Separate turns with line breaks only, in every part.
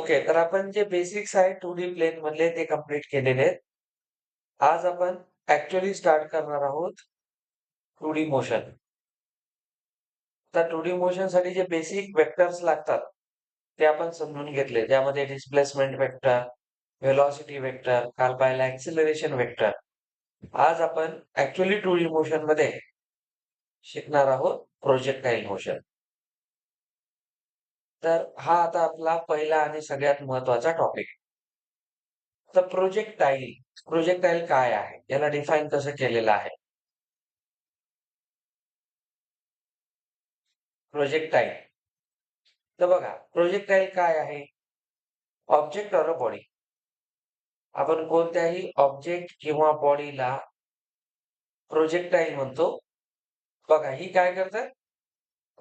Okay. तर आपण जे बेसिक्स आहे 2D प्लेन मधले ते कंप्लीट केलेले आहेत. आज आपण ॲक्चुअली स्टार्ट करणार आहोत 2D मोशन. तर 2D मोशनसाठी जे बेसिक वेक्टर्स लागतात, ते आपण समजून घेतले. त्यामध्ये डिस्प्लेसमेंट वेक्टर, व्हेलॉसिटी वेक्टर, काल पाहिला ॲक्सिलरेशन वेक्टर. आज आपण ॲक्चुअली 2D मोशनमध्ये शिकणार आहोत प्रोजेक्टाईल मोशन. तर हा आता आपला पहिला आणि सगळ्यात महत्त्वाचा टॉपिक. तर प्रोजेक्टाईल काय आहे? याला डिफाईन कसं केलेलं आहे? प्रोजेक्टाईल. तर बघा, प्रोजेक्टाईल काय आहे? Object or a body. आपण कोणत्याही ऑब्जेक्ट किंवा बॉडीला प्रोजेक्टाईल म्हणतो. बघा, ही काय करतात?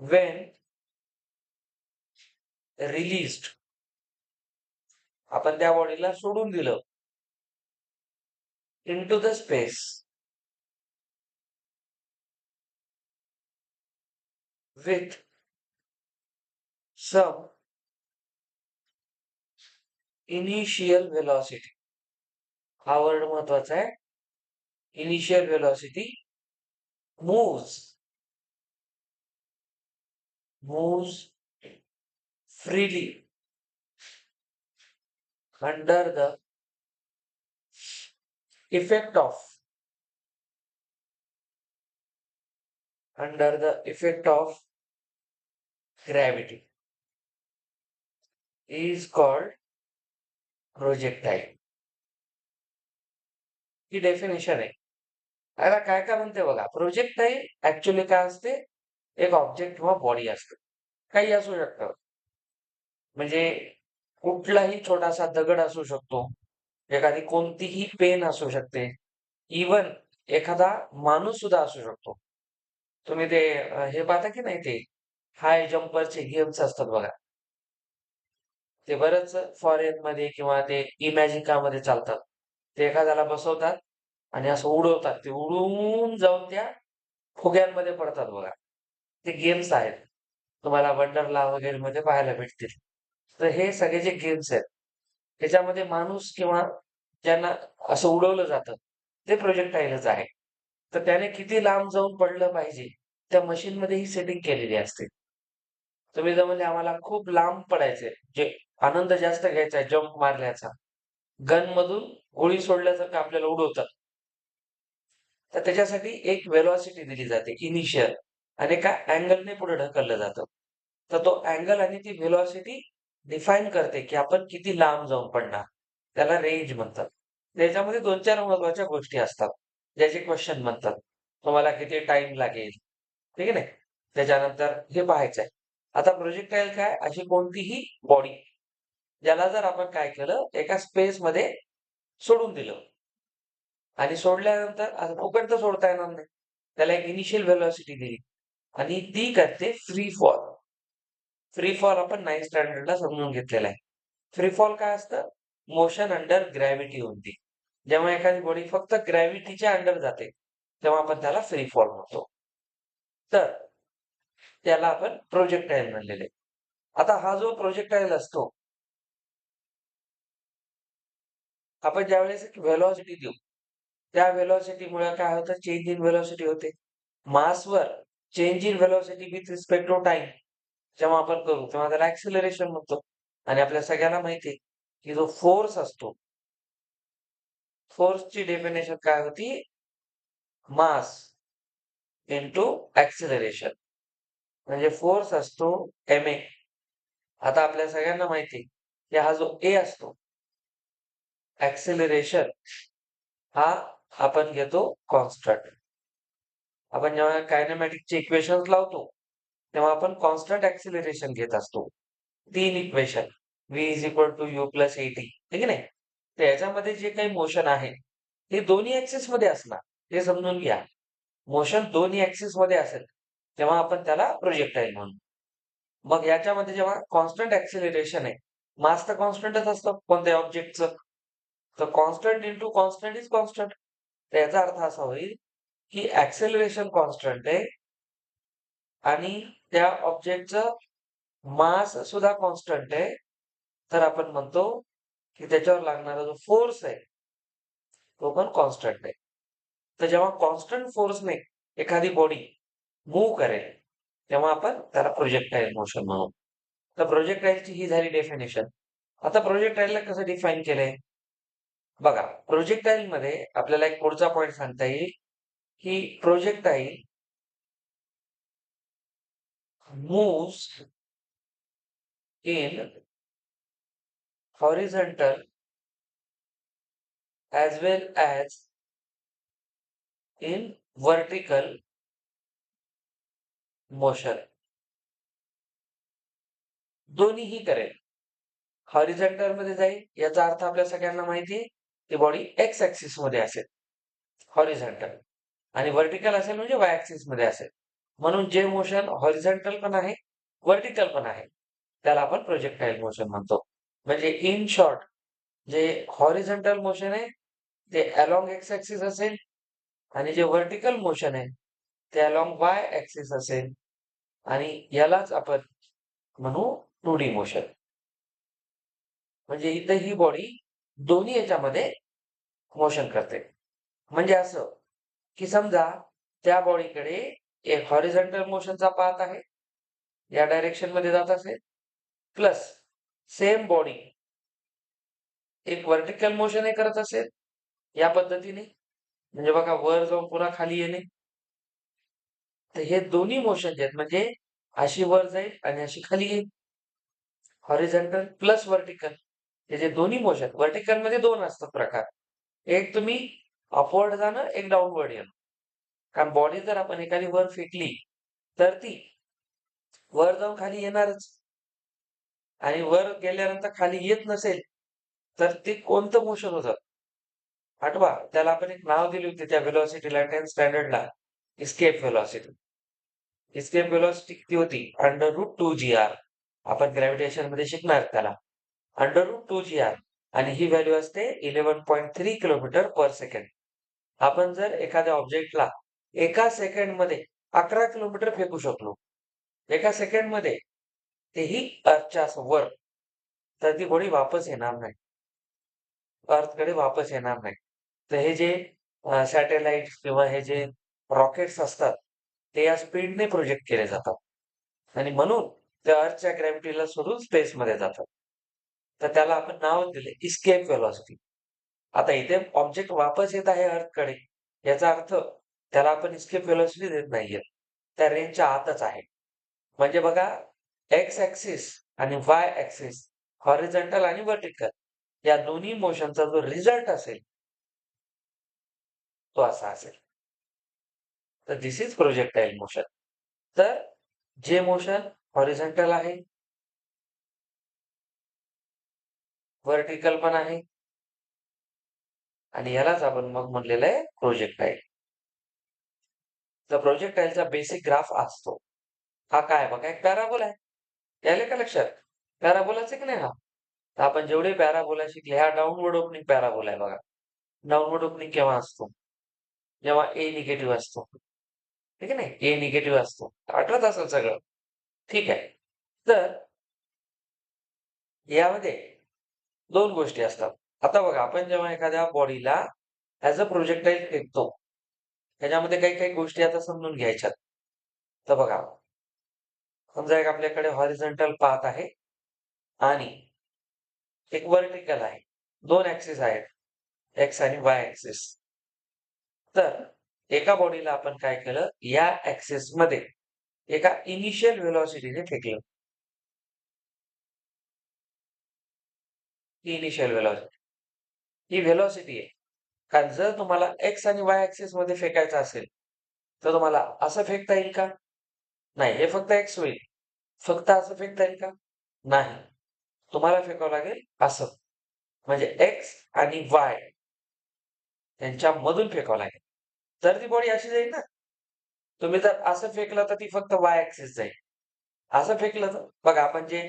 व्हेन रिलीज्ड, आपण त्या बॉडीला सोडून दिलं into the space with some initial velocity. हा वर्ड महत्वाचा आहे. Initial velocity moves freely under the effect of gravity is called projectile. He definition आहे. आता काय काय म्हणते बघा, प्रोजेक्टाईल ऍक्च्युअली काय असते? एक ऑब्जेक्ट किंवा बॉडी असते. काही असू शकतं. म्हणजे कुठलाही छोटासा दगड असू शकतो. एखादी कोणतीही पेन असू शकते. इवन एखादा माणूस सुद्धा असू शकतो. तुम्ही ते हे पाहता की नाही, ते हाय जम्परचे गेम्स असतात बघा. ते बरंच फॉरेनमध्ये किंवा ते इमॅजिकामध्ये चालतात. ते एखाद्याला बसवतात आणि असं उडवतात. ते उडून जाऊन त्या फुग्यांमध्ये पडतात बघा. ते गेम्स आहेत. तुम्हाला वंडरला वगैरे मध्ये पाहायला भेटतील. तर हे सगळे जे गेम्स आहेत, त्याच्यामध्ये माणूस किंवा ज्यांना असं उडवलं जातं, ते प्रोजेक्टाईलच आहे. तर त्याने किती लांब जाऊन पडलं पाहिजे, त्या मशीनमध्ये ही सेटिंग केलेली असते. तुम्ही जर म्हणजे आम्हाला खूप लांब पडायचंय, जे आनंद जास्त घ्यायचा आहे जंप मारल्याचा, गनमधून गोळी सोडल्यासारखं आपल्याला उडवतात. तर त्याच्यासाठी एक व्हेलॉसिटी दिली जाते इनिशियल, आणि एका अँगलने पुढे ढकललं जातं. तर तो अँगल आणि ती व्हेलॉसिटी डिफाईन करते, की आपण किती लांब जाऊन पडणार. त्याला रेंज म्हणतात. त्याच्यामध्ये 2-4 महत्त्वाच्या गोष्टी असतात, ज्याचे क्वेश्चन बनतात. तुम्हाला किती टाईम लागेल, ठीक आहे ना? त्याच्यानंतर हे पाहायचंय. आता प्रोजेक्टाईल काय? अशी कोणतीही बॉडी, ज्याला जर आपण काय केलं, एका स्पेसमध्ये सोडून दिलं आणि सोडल्यानंतर असं फुकट तर सोडता येणार नाही. त्याला एक इनिशियल व्हेलॉसिटी दिली आणि ती करते फ्री फॉल. फ्री फॉल आपण 9th स्टँडर्डला समजून घेतलेला आहे. फ्री फॉल काय असतं? मोशन अंडर ग्रॅव्हिटी होती. जेव्हा एखादी बॉडी फक्त ग्रॅव्हिटीच्या अंडर जाते, तेव्हा आपण त्याला फ्री फॉल म्हणतो. तर त्याला आपण प्रोजेक्टाईल म्हणलेले. आता हा जो प्रोजेक्टाईल असतो, आपण ज्यावेळेस एक व्हेलॉसिटी देऊ, त्या व्हेलॉसिटीमुळे काय होतं? चेंज इन व्हेलॉसिटी होते. मासवर change in velocity with respect to time जेव्हा आपण करू, तेव्हा त्याला ॲक्सिलरेशन म्हणतो. आणि आपल्या सगळ्यांना माहिती आहे, की जो फोर्स असतो, फोर्सची डेफिनेशन काय होती? Mass into acceleration. म्हणजे फोर्स असतो ma. आता आपल्या सगळ्यांना माहिती आहे, की हा जो a असतो, ॲक्सिलरेशन, हा आपण घेतो कॉन्स्टंट. आपण जेव्हा कायनेमॅटिकचे इक्वेशन्स लावतो, तेव्हा आपण कॉन्स्टंट ॲक्सिलरेशन घेत असतो. 3 equation, v is equal to u plus at, ठीक आहे नाही? तर याच्यामध्ये जे काही मोशन आहे, हे दोन्ही ऍक्सिस मध्ये असणार. हे समजून घ्या. मोशन दोन्ही ऍक्सिस मध्ये असेल, तेव्हा आपण त्याला प्रोजेक्टाईल म्हणू. मग याच्यामध्ये जेव्हा कॉन्स्टंट ऍक्सिलरेशन आहे, मास तर कॉन्स्टंटच असतं कोणत्याही ऑब्जेक्टचं. तर constant into constant is constant. तर याचा अर्थ असा होईल, की ऍक्सेलरेशन कॉन्स्टंट आहे आणि त्या ऑब्जेक्टचं मास सुद्धा कॉन्स्टंट आहे, तर आपण म्हणतो की त्याच्यावर लागणारा जो फोर्स आहे तो पण कॉन्स्टंट आहे. तर जेव्हा कॉन्स्टंट फोर्सने एखादी बॉडी मूव्ह करेल, तेव्हा आपण त्याला प्रोजेक्टाईल मोशन म्हणू. तर प्रोजेक्टाईलची ही झाली डेफिनेशन. आता प्रोजेक्टाईलला कसं डिफाईन केलंय? बघा, प्रोजेक्टाईलमध्ये आपल्याला एक पुढचा पॉइंट सांगता येईल, की projectile moves in horizontal as well as in vertical motion. दोन्हीही करेल. हॉरिझॉन्टल मध्ये जाईल, याचा अर्थ आपल्या सगळ्यांना माहिती आहे, ती बॉडी एक्स ऍक्सिस मध्ये असेल, हॉरिझॉन्टल, आणि व्हर्टिकल असेल म्हणजे वाय ऍक्सिस मध्ये असेल. म्हणून जे मोशन हॉरिझॉन्टल पण आहे, व्हर्टिकल पण आहे, त्याला आपण प्रोजेक्टाईल मोशन म्हणतो. म्हणजे इन शॉर्ट, जे हॉरिझॉन्टल मोशन आहे ते अलॉंग एक्स ऍक्सिस असेल, आणि जे व्हर्टिकल मोशन आहे ते अलॉंग वाय ऍक्सिस असेल, आणि यालाच आपण म्हणू 2D मोशन. म्हणजे इथे ही बॉडी दोन्ही याच्यामध्ये मोशन करते. म्हणजे असं की समजा त्या बॉडीकडे एक हॉरिझॉन्टल मोशनचा पाथ आहे, या डायरेक्शन मध्ये जात असेल, प्लस सेम बॉडी एक व्हर्टिकल मोशन हे करत असेल या पद्धतीने, म्हणजे बघा वर जाऊन पुन्हा खाली येणे. तर हे दोन्ही मोशन जे आहेत, म्हणजे अशी वर जाईल आणि अशी खाली येईल, हॉरिझॉन्टल प्लस व्हर्टिकल. हे जे दोन्ही मोशन, व्हर्टिकल मध्ये दोन असतात प्रकार, एक तुम्ही अपवर्ड जाणं, एक डाऊनवर्ड येणं. कारण बॉडी जर आपण एखादी वर फेकली तर ती वर जाऊन खाली येणारच, आणि वर गेल्यानंतर खाली येत नसेल तर ते कोणतं मोशन होतं आठवा, त्याला आपण एक नाव दिले होते त्या व्हेलॉसिटीला, 10th स्टँडर्डला, इस्केप व्हेलॉसिटी. इस्केप व्हेलॉसिटी किती होती? √2 g r. आपण ग्रॅव्हिटेशन मध्ये शिकणार त्याला. √2 g r, आणि ही व्हॅल्यू असते 11.3 किलोमीटर पर सेकंड. आपण जर एखाद्या ऑब्जेक्टला एका सेकंड मध्ये 11 किलोमीटर फेकू शकलो, एका सेकंड मध्ये, तेही अर्थच्या वर, तर ती बॉडी वापस येणार नाही, अर्थकडे वापस येणार नाही. तर हे जे सॅटेलाइट किंवा हे जे रॉकेट्स असतात, ते या स्पीडने प्रोजेक्ट केले जातात, आणि म्हणून ते अर्थच्या ग्रॅव्हिटीला सोडून स्पेसमध्ये जातात. तर त्याला आपण नाव दिले इस्केप व्हेलॉसिटी. आता इथे ऑब्जेक्ट वापस येत आहे अर्थकडे, याचा अर्थ त्याला आपण इस्केप व्हेलॉसिटी देत नाहीये, त्या रेंजच्या आतच आहे. म्हणजे बघा, एक्स ऍक्सिस आणि वाय ऍक्सिस, हॉरिझॉन्टल आणि व्हर्टिकल, या दोन्ही मोशनचा जो रिझल्ट असेल तो असा असेल. तर दिस इज प्रोजेक्टाईल मोशन. तर जे मोशन हॉरिझॉन्टल आहे, व्हर्टिकल पण आहे, आणि यालाच आपण मग म्हणलेलं आहे प्रोजेक्टाईल. तर प्रोजेक्टाईलचा बेसिक ग्राफ असतो हा. काय बघा, एक पॅराबोला आहे. यायला का लक्षात? पॅराबोलाच की नाही हा? तर आपण जेवढे पॅराबोला शिकले, हा डाऊनवर्ड ओपनिंग पॅराबोला आहे बघा. डाऊनवर्ड ओपनिंग केव्हा असतो? जेव्हा ए निगेटिव्ह असतो. ठीक आहे नाही, ए निगेटिव्ह असतो. आठवत असेल सगळं. ठीक आहे. तर यामध्ये दोन गोष्टी असतात. आता बघा, आपण जेव्हा एखाद्या बॉडीला ऍज अ प्रोजेक्टाईल फेकतो, त्याच्यामध्ये काही काही गोष्टी आता समजून घ्यायच्यात. तर बघा, समजा एक आपल्याकडे हॉरिझॉन्टल पाथ आहे आणि एक व्हर्टिकल आहे. दोन ऍक्सिस आहेत, एक्स आणि वाय ऍक्सिस. तर एका बॉडीला आपण काय केलं, या ऍक्सिस मध्ये एका इनिशियल व्हेलॉसिटीने फेकलं. ही इनिशियल व्हेलॉसिटी, ही व्हेलॉसिटी आहे. कारण जर तुम्हाला एक्स आणि वाय ऍक्सिस मध्ये फेकायचं असेल, तर तुम्हाला असं फेकता येईल का? नाही, हे फक्त एक्स होईल. फक्त असं फेकता येईल का? नाही, तुम्हाला फेकावं लागेल असं. म्हणजे एक्स आणि वाय यांच्यामधून फेकावं लागेल, तर ती बॉडी अशी जाईल ना. तुम्ही जर असं फेकलं तर ती फक्त वाय ऍक्सिस जाईल. असं फेकलं तर बघा, आपण जे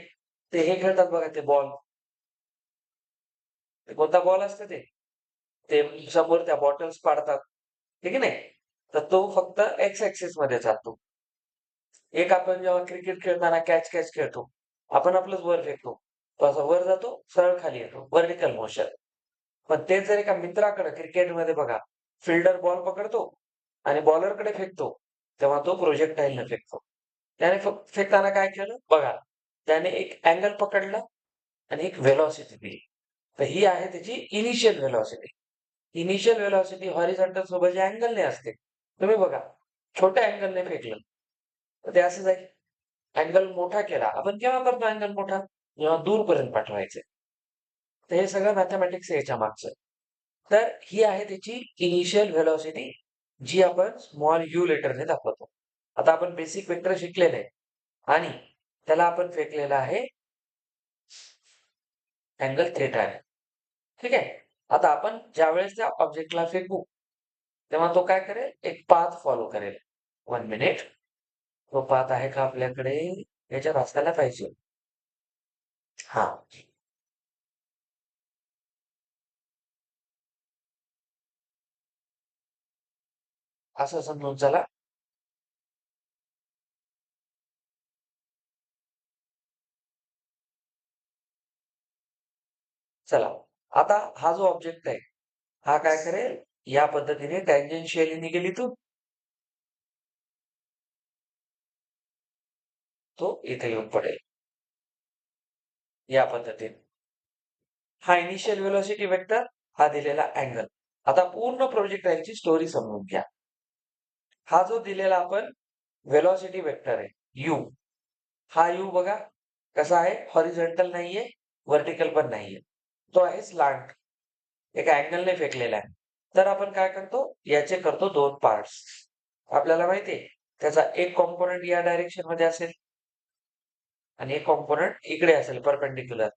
ते हे खेळतात बघा, ते बॉल, ते कोणता बॉल असतं ते समोर त्या बॉटल्स पाडतात, ठीक आहे नाही, तर तो फक्त एक्स ऍक्सिस मध्ये जातो. एक आपण जेव्हा क्रिकेट खेळताना कॅच कॅच खेळतो, आपण आपलंच वर फेकतो, तो असा वर जातो, सरळ खाली येतो, व्हर्टिकल मोशन. पण तेच जर एका मित्राकडे क्रिकेटमध्ये बघा, फिल्डर बॉल पकडतो आणि बॉलरकडे फेकतो, तेव्हा तो प्रोजेक्टाईलनं फेकतो. त्याने फेकताना काय केलं बघा, त्याने एक अँगल पकडला आणि एक व्हेलॉसिटी दिली. तर ही आहे त्याची initial velocity. Initial velocity horizontal सोबत जे अँगलने असते. तुम्ही बघा, छोट्या अँगलने फेकलं, तर ते असं जाईल. अँगल मोठा केला. आपण केव्हा करतो अँगल मोठा? जेव्हा दूरपर्यंत पाठवायचंय. तर हे सगळं मॅथेमॅटिक्स आहे याच्या मागचं. तर ही आहे त्याची इनिशियल व्हेलॉसिटी, जी आपण स्मॉल यू लेटरने दाखवतो. आता आपण बेसिक वेक्टर शिकलेले आहे आणि त्याला आपण फेकलेला आहे अँगल थिटाने. ठीक आहे? आता आपण ज्यावेळेस त्या ऑब्जेक्टला फेकू, तेव्हा तो काय करेल? एक पाथ फॉलो करेल. 1 मिनिट. तो पाथ आहे का आपल्याकडे? याच्यात असायला पाहिजे. हां. असं समजून चला. चला. आता हा जो ऑब्जेक्ट आहे, हा काय करेल? या पद्धतीने टँजेन्शियली गेली तो तो इथे येऊन पडेल. या पद्धतीने. हा इनिशियल व्हेलॉसिटी वेक्टर, हा दिलेला अँगल. आता पूर्ण प्रोजेक्टाईलची स्टोरी समजून घ्या. हा जो दिलेला आपण व्हेलॉसिटी वेक्टर आहे, यू. हा यू बघा कसा आहे? हॉरिझॉन्टल नाहीये, व्हर्टिकल पण नाहीये. तो आहे स्लांट. एका अँगलने फेकलेला आहे. तर आपण काय करतो? याचे करतो 2 पार्ट्स. आपल्याला माहिती आहे, त्याचा एक कॉम्पोनंट या डायरेक्शनमध्ये असेल आणि एक कॉम्पोनंट इकडे असेल परपेंडिक्युलर.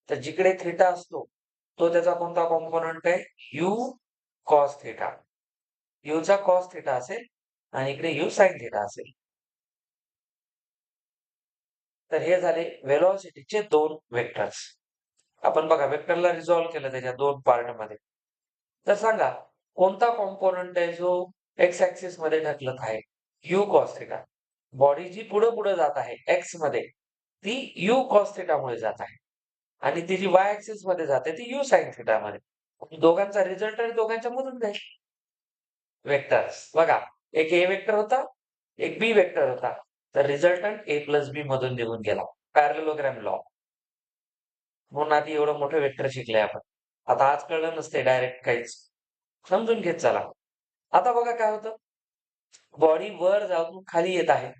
तर जिकडे थिटा असतो, तो त्याचा कोणता कॉम्पोनंट आहे? U cos theta. यूचा कॉस थिटा असेल आणि इकडे यू साइन थिटा असेल. तर हे झाले व्हेलॉसिटीचे 2 वेक्टर्स. आपण बघा वेक्टरला रिझॉल्व्ह केलं त्याच्या 2 पार्टमध्ये. तर सांगा कोणता कॉम्पोनंट आहे जो एक्स ऍक्सिस मध्ये ढकलत आहे? U cos theta. बॉडी जी पुढे पुढे जात आहे एक्स मध्ये, ती यू कॉस थिटा मुळे जात आहे आणि ती जी वाय ऍक्सिस मध्ये जाते ती यू साइन थिटा मध्ये. दोघांचा रिझल्ट आणि दोघांच्या मधून जाईल. वेक्टर्स बघा, एक ए वेक्टर होता, एक बी वेक्टर होता. तर रिझल्टंट ए प्लस बी मधून निघून गेला. Parallelogram law. म्हणून आधी एवढं मोठं वेक्टर शिकले आपण. आता आज कळलं नसते डायरेक्ट काहीच. समजून घेत चला. आता बघा काय होतं? बॉडी वर जाऊन खाली येत आहे.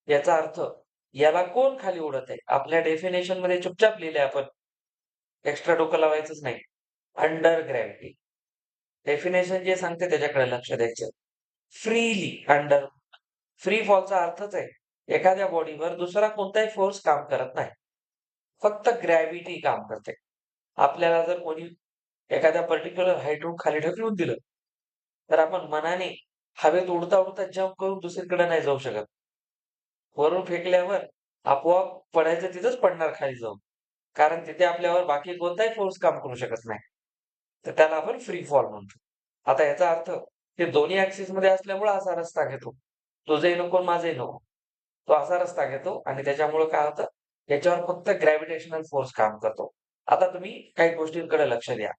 याचा अर्थ याला कोण खाली उडत आहे? आपल्या डेफिनेशन मध्ये चुपचाप लिहिले आपण. एक्स्ट्रा डोकं लावायचंच नाही. Under gravity. डेफिनेशन जे सांगते त्याच्याकडे लक्ष द्यायचं. Freely under. फ्री फॉलचा अर्थच आहे, एखाद्या बॉडीवर दुसरा कोणताही फोर्स काम करत नाही. फक्त ग्रॅव्हिटी काम करते. आपल्याला जर कोणी एखाद्या पर्टिक्युलर हाईटहून खाली ढकलून दिलं, तर आपण मनाने हवेत उडता उडता जंप करून दुसरीकडे नाही जाऊ शकत. वरून फेकल्यावर आपोआप पडायचं तिथंच पडणार खाली जाऊन. कारण तिथे आपल्यावर बाकी कोणताही फोर्स काम करू शकत नाही. तर त्याला आपण फ्री फॉल म्हणतो. आता याचा अर्थ ते दोन्ही ऍक्सिस मध्ये असल्यामुळे असा रस्ता घेतो. तुझंही नको माझंही नको. तो असा रस्ता घेतो आणि त्याच्यामुळे काय होतं? याच्यावर फक्त ग्रॅव्हिटेशनल फोर्स काम करतो. आता तुम्ही काही गोष्टींकडे लक्ष द्या.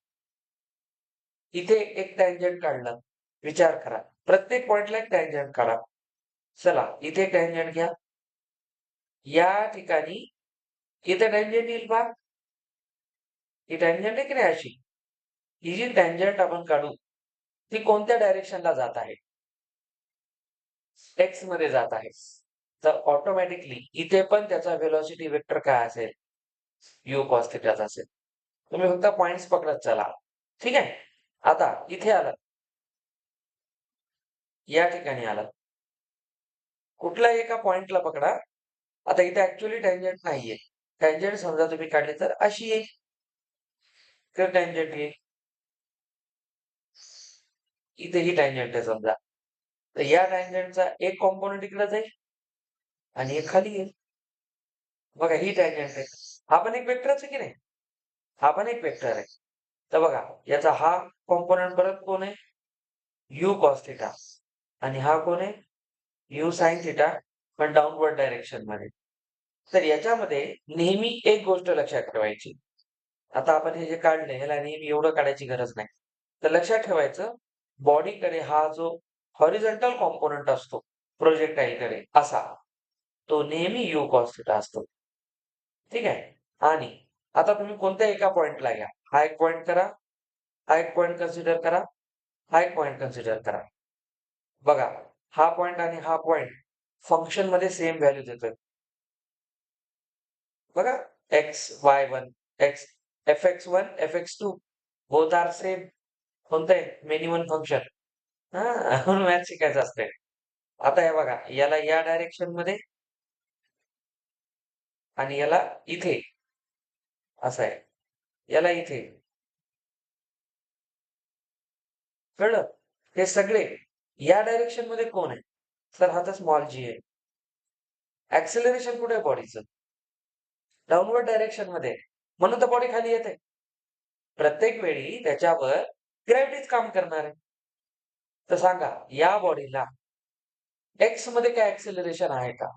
इथे एक टँजंट काढलं. विचार करा. प्रत्येक पॉइंटला एक टँजंट काढा. चला, इथे एक टँजंट घ्या. या ठिकाणी इथे टँजंट येईल पहा. ही टँजंट आहे की नाही अशी? ही जी टँजंट आपण काढू, ती कोणत्या डायरेक्शनला जात आहे? एक्स मध्ये जात आहे. तर ऑटोमॅटिकली इथे पण त्याचा व्हेलॉसिटी वेक्टर काय असेल? यू कॉस थिटाचा असेल. तुम्ही फक्त पॉइंट्स पकडत चला. ठीक आहे? आता इथे आलात. या ठिकाणी आलात. कुठल्याही एका पॉइंटला पकडा. आता इथे ऍक्च्युअली टँजंट नाहीये. टँजंट समजा तुम्ही काढली तर अशी येईल. तर टँजंट येईल. इथे ही टँजंट आहे समजा. तर या टँजंटचा एक कॉम्पोनंट इकडे जाईल आणि एक खाली येईल. बघा ही टँजंट आहे. हा पण एक वेक्टरच आहे की नाही? हा पण एक वेक्टर आहे. तर बघा याचा हा कॉम्पोनंट परत कोण आहे? U cos theta. आणि हा कोण आहे? यू साइन थिटा पण डाउनवर्ड डायरेक्शन मध्ये. तर याच्यामध्ये नेहमी एक गोष्ट लक्षात ठेवायची. आता आपण हे जे काढलंय ह्याला नेहमी एवढं काढायची गरज नाही. तर लक्षात ठेवायचं बॉडीकडे हा जो हॉरिझॉन्टल कॉम्पोनंट असतो प्रोजेक्टाईलकडे असा, तो नेहमी यू कॉस थिटा असतो. ठीक आहे? आणि आता तुम्ही कोणत्या एका पॉइंटला घ्या. हा एक पॉइंट करा, हा एक पॉइंट कन्सिडर करा, हा एक पॉइंट कन्सिडर करा. बघा, हा पॉइंट आणि हा पॉइंट फंक्शनमध्ये सेम व्हॅल्यू देतोय. बघा, x(y1), fx1, fx2 both R same. कोणतं आहे? Many one function. हां, म्हणून मॅथ शिकायचं असतंय. आता हे बघा, याला या डायरेक्शनमध्ये आणि याला इथे असं आहे. याला इथे. कळलं? हे सगळे या डायरेक्शनमध्ये कोण आहे? तर हा तर स्मॉल g आहे. ॲक्सेलरेशन कुठे आहे बॉडीचं? डाउनवर्ड डायरेक्शनमध्ये आहे. म्हणून तर बॉडी खाली येते. प्रत्येक वेळी त्याच्यावर ग्रॅव्हिटीच काम करणार आहे. तर सांगा, या बॉडीला एक्स मध्ये काय ॲक्सेलरेशन आहे का?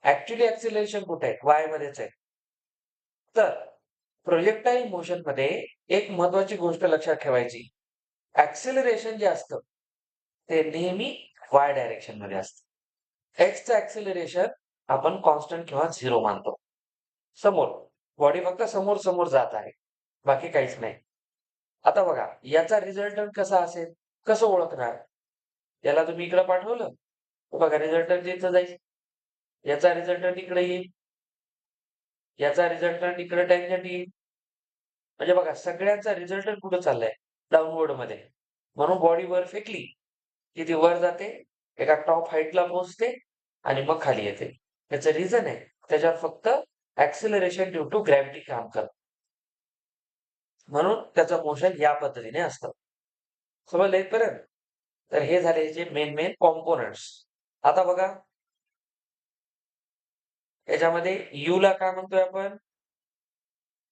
ॲक्चुअली ॲक्सेलरेशन कुठे आहे? वाय मध्येच आहे. तर प्रोजेक्टाईल मोशनमध्ये एक महत्वाची गोष्ट लक्षात ठेवायची. ॲक्सेलरेशन जे असतं ते नेहमी वाय डायरेक्शनमध्ये असतं. एक्सचं ॲक्सेलरेशन आपण कॉन्स्टंट किंवा 0 मानतो. समोर बॉडी फक्त समोर जात आहे. बाकी काहीच नाही. आता बघा, याचा रिझल्टंट कसा असेल? कसं ओळखणार? याला तुम्ही इकडं पाठवलं, तर बघा रिझल्टंट इथं जाईल. याचा रिझल्टंट इकडे येईल. याचा रिझल्टंट इकडे टँजंट येईल. म्हणजे बघा सगळ्यांचा रिझल्टंट कुठं चाललाय? डाउनवर्डमध्ये. म्हणून बॉडी वर फेकली, की ती वर जाते, एका टॉप हाईटला पोहोचते आणि मग खाली येते. त्याचं रिझन आहे, त्याच्यावर फक्त ॲक्सेलरेशन ड्यू टू ग्रॅव्हिटी काम करतं. म्हणून त्याचं मोशन या पद्धतीने असतं. समजलं इथपर्यंत? तर हे झाले जे मेन कॉम्पोनंट्स. आता बघा, याच्यामध्ये u ला काय म्हणतोय आपण?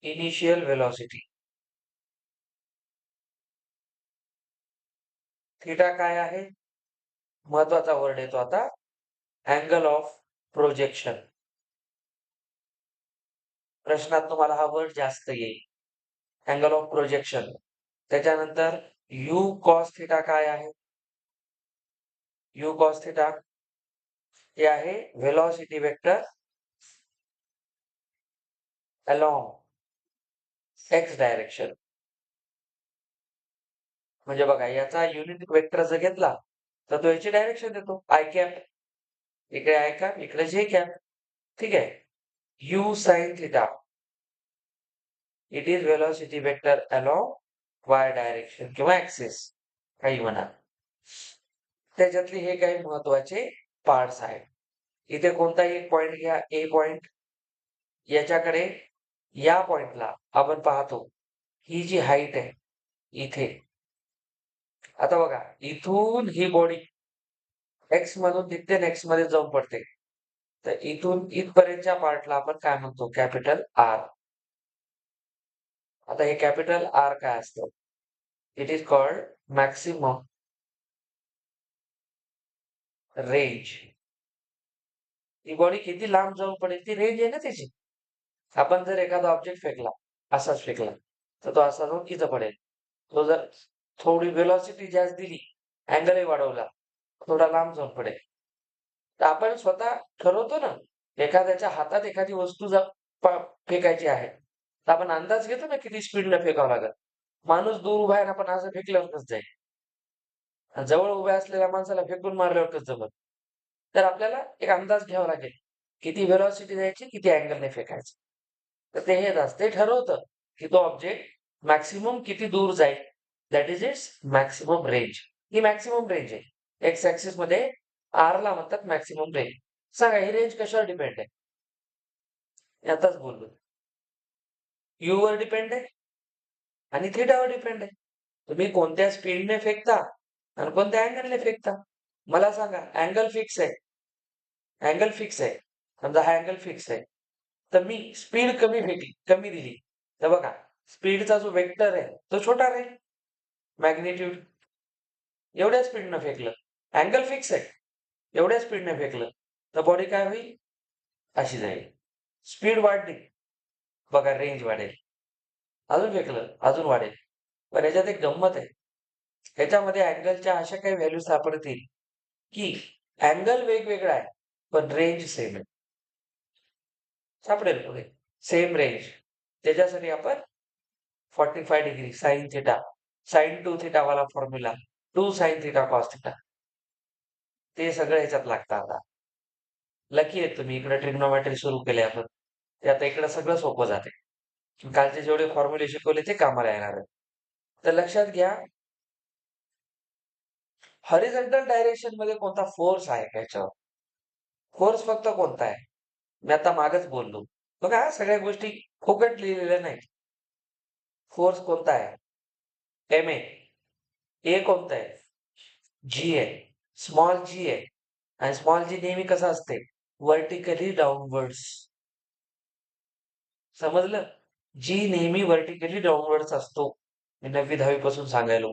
Initial velocity. थिटा काय आहे? महत्वाचा वर्ड येतो आता, अँगल ऑफ प्रोजेक्शन. प्रश्नात तुम्हाला हा वर्ड जास्त येईल. Angle of projection. त्याच्यानंतर u cos थिटा काय आहे? u cos थिटा हे आहे velocity vector along x direction. म्हणजे बघा, याचा युनिट वेक्टर जर घेतला तर तो याची डायरेक्शन देतो. I cap. इकडे आय कॅप, इकडे जे कॅप. ठीक आहे. u sin theta it is velocity vector along Y direction किंवा ऍक्सिस, काही म्हणा. त्याच्यातले हे काही महत्वाचे पार्ट्स आहेत. इथे कोणताही एक पॉइंट घ्या, ए पॉइंट. याच्याकडे या पॉइंटला आपण पाहतो ही जी हाईट आहे इथे. आता बघा, इथून ही बॉडी एक्स मधून निघते आणि एक्स मध्ये जाऊन पडते. तर इथून इथपर्यंतच्या पार्टला आपण काय म्हणतो? Capital R. आता हे कॅपिटल आर काय असतं? It is called maximum range. ती बॉडी किती लांब जाऊन पडेल ती रेंज आहे ना त्याची. आपण जर एखादा ऑब्जेक्ट फेकला, असाच फेकला, तर तो असा जाऊन इथं पडेल. तो जर थोडी व्हेलॉसिटी जास्त दिली, अँगलही वाढवला, थोडा लांब जाऊन पडेल. तर आपण स्वतः ठरवतो ना, एखाद्याच्या हातात एखादी वस्तू फेकायची आहे. तर आपण अंदाज घेतो ना किती स्पीडनं फेकावं लागेल. माणूस दूर उभा आहे ना, पण असं फेकल्यावर कसं जाईल? आणि जवळ उभ्या असलेल्या माणसाला फेकून मारल्यावर कसं जमल? तर आपल्याला एक अंदाज घ्यावा लागेल. किती व्हेलॉसिटी द्यायची, किती अँगलने फेकायचं. तर ते हेच असतं. ते ठरवतं, की तो ऑब्जेक्ट मॅक्सिमम किती दूर जाईल. That is it's maximum range. He maximum range आहे. एक्स ॲक्सिस मध्ये आरला म्हणतात मॅक्सिमम रेंज. सांगा ही रेंज कशावर डिपेंड आहे? आताच बोललो. यू वर डिपेंड आहे आणि थिटावर डिपेंड आहे. तुम्ही कोणत्या स्पीडने फेकता आणि कोणत्या अँगलने फेकता. मला सांगा, अँगल फिक्स आहे. अँगल फिक्स आहे. समजा हा अँगल फिक्स आहे. तर मी स्पीड कमी दिली. तर बघा, स्पीडचा जो वेक्टर आहे तो छोटा राहील. मॅग्निट्यूड एवढ्या स्पीडनं फेकलं. अँगल फिक्स आहे. एवढ्या स्पीडने फेकलं. तर बॉडी काय होईल? अशी जाईल. स्पीड वाढली, बघा रेंज वाढेल. अजून वेगळं, अजून वाढेल. पण याच्यात एक गंमत आहे. ह्याच्यामध्ये अँगलच्या अशा काही व्हॅल्यू सापडतील, की अँगल वेगवेगळा आहे, पण रेंज सेम आहे. सापडेल पुढे. Same range. त्याच्यासाठी आपण 45 degree sine theta, sine 2 theta वाला formula, 2 sine theta cos theta. ते सगळं ह्याच्यात लागतं आता. लकी आहे तुम्ही इकडे ट्रिग्नोमेट्री सुरू केले आपण. ते आता इकडे सगळं सोपं जाते. कालचे जेवढे फॉर्म्युले शिकवले ते कामाला येणार आहे. तर लक्षात घ्या, हॉरिझॉन्टल डायरेक्शन मध्ये कोणता फोर्स आहे का याच्यावर? फोर्स फक्त कोणता आहे? मी आता मागच बोललो. बघा सगळ्या गोष्टी फुकट लिहिलेल्या नाहीत. फोर्स कोणता आहे? एम ए कोणता आहे? जी आहे. स्मॉल जी आहे. आणि स्मॉल जी नेहमी कसं असते? Vertically downwards. समजलं? जी नेहमी व्हर्टिकली डाऊनवर्ड्स असतो. मी 9वी-10वी पासून सांगायलो.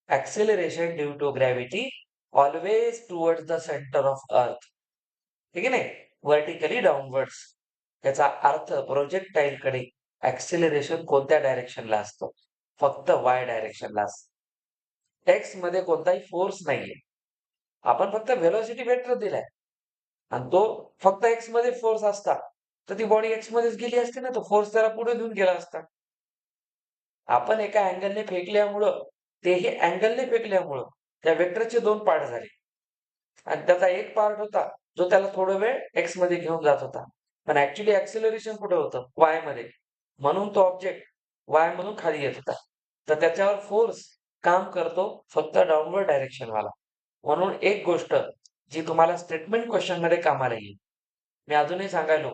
Acceleration due to gravity always towards the centre of earth. ठीक आहे नाही? Vertically downwards. याचा अर्थ प्रोजेक्टाईल कडे ऍक्सेलरेशन कोणत्या डायरेक्शनला असतं? फक्त वाय डायरेक्शनला असतं. एक्स मध्ये कोणताही फोर्स नाहीये. आपण फक्त व्हेलॉसिटी वेक्टर दिलाय. आणि तो फक्त एक्स मध्ये फोर्स असता, तर ती बॉडी एक्स मध्येच गेली असती ना, तो फोर्स त्याला पुढे घेऊन गेला असता. आपण एका अँगलने फेकल्यामुळं, तेही अँगलने फेकल्यामुळं त्या वेक्टरचे 2 पार्ट झाले. आणि त्याचा एक पार्ट होता, जो त्याला थोडा वेळ एक्स मध्ये घेऊन जात होता. पण ऍक्च्युली ऍक्सिलरेशन कुठे होतं? वाय मध्ये. म्हणून तो ऑब्जेक्ट वाय मधून खाली येत होता. तर त्याच्यावर फोर्स काम करतो फक्त डाऊनवर्ड डायरेक्शन वाला. म्हणून एक गोष्ट जी तुम्हाला स्टेटमेंट क्वेश्चन मध्ये कामाला येईल. मी अजूनही सांगायलो,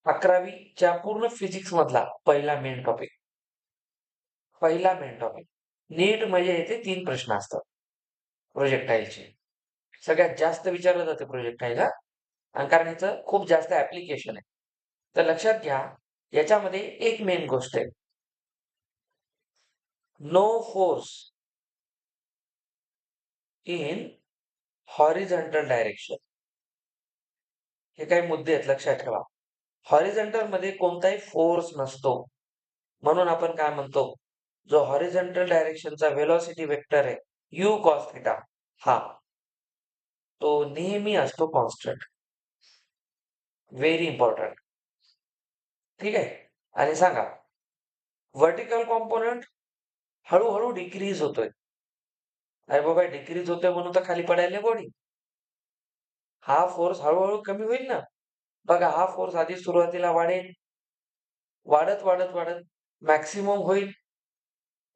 11वीच्या पूर्ण फिजिक्स मधला पहिला मेन टॉपिक. पहिला मेन टॉपिक. नीट म्हणजे येथे 3 प्रश्न असतात प्रोजेक्टाईलचे. सगळ्यात जास्त विचारलं जाते प्रोजेक्टाईल हा. आणि कारण याचं खूप जास्त ऍप्लिकेशन आहे. तर लक्षात घ्या, याच्यामध्ये एक मेन गोष्ट आहे. No force in horizontal direction. हे काही मुद्दे आहेत, लक्षात ठेवा. हॉरिझॉन्टल मध्ये कोणताही फोर्स नसतो. म्हणून आपण काय म्हणतो, जो हॉरिझॉन्टल डायरेक्शनचा व्हेलॉसिटी वेक्टर आहे यू कॉस थिटा, हा तो नेहमी असतो कॉन्स्टंट. Very important. ठीक आहे. आणि सांगा, व्हर्टिकल कॉम्पोनंट हळूहळू डिक्रीज होतोय. अरे बाबा, डिक्रीज होतोय म्हणून तर खाली पडायला बॉडी. हा फोर्स हळूहळू कमी होईल ना. बघा, हा फोर्स आधी सुरुवातीला वाढेल, वाढत वाढत वाढत मॅक्सिमम होईल,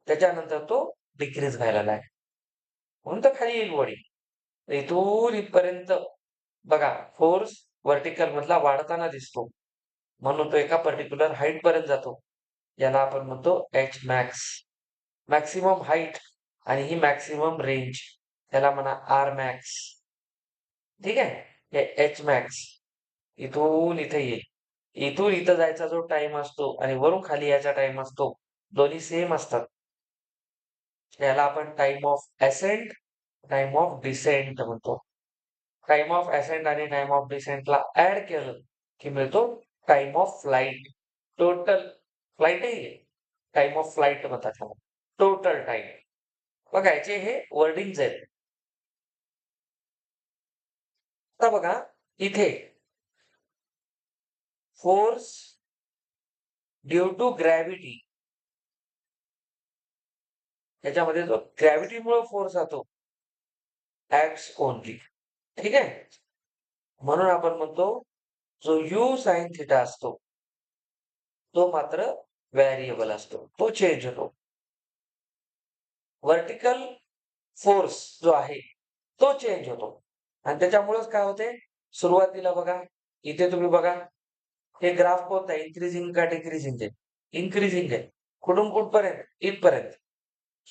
त्याच्यानंतर तो डिक्रीज व्हायला लागेल, म्हणून तर खाली येईल बॉडी. इथून इथपर्यंत बघा, फोर्स व्हर्टिकल मधला वाढताना दिसतो, म्हणून तो एका पर्टिक्युलर हाईट पर्यंत जातो. याला आपण म्हणतो एच मॅक्स, मॅक्सिमम हाईट. आणि ही मॅक्सिमम रेंज, त्याला म्हणा आर मॅक्स. ठीक आहे. हे एच मॅक्स इथून इथे येईल. इथून इथं जायचा जो टाइम असतो आणि वरून खाली यायचा टाइम असतो, दोन्ही सेम असतात. याला आपण time of ascent, time of descent म्हणतो. टाइम ऑफ असेंट आणि टाइम ऑफ डिसेंटला ऍड केलं की मिळतो टाइम ऑफ फ्लाइट. टोटल फ्लाइटही आहे, टाइम ऑफ फ्लाइट म्हणतात त्याला. Total time. बघा, याचे हे वर्डिंग्स आहेत. आता बघा इथे, फोर्स ड्यू टू ग्रॅव्हिटी, याच्यामध्ये जो ग्रॅव्हिटीमुळे फोर्स जातो, ऍक्ट्स ओनली. ठीक आहे. म्हणून आपण म्हणतो, जो यू साइन थिटा असतो, तो मात्र व्हेरिएबल असतो, तो चेंज होतो. व्हर्टिकल फोर्स जो आहे तो चेंज होतो. आणि त्याच्यामुळेच काय होते, सुरुवातीला बघा, इथे तुम्ही बघा, हे ग्राफ कोणतं आहे? इन्क्रीजिंग का डिक्रीजिंग आहे? इन्क्रीजिंग आहे. कुठून कुठपर्यंत? इथपर्यंत.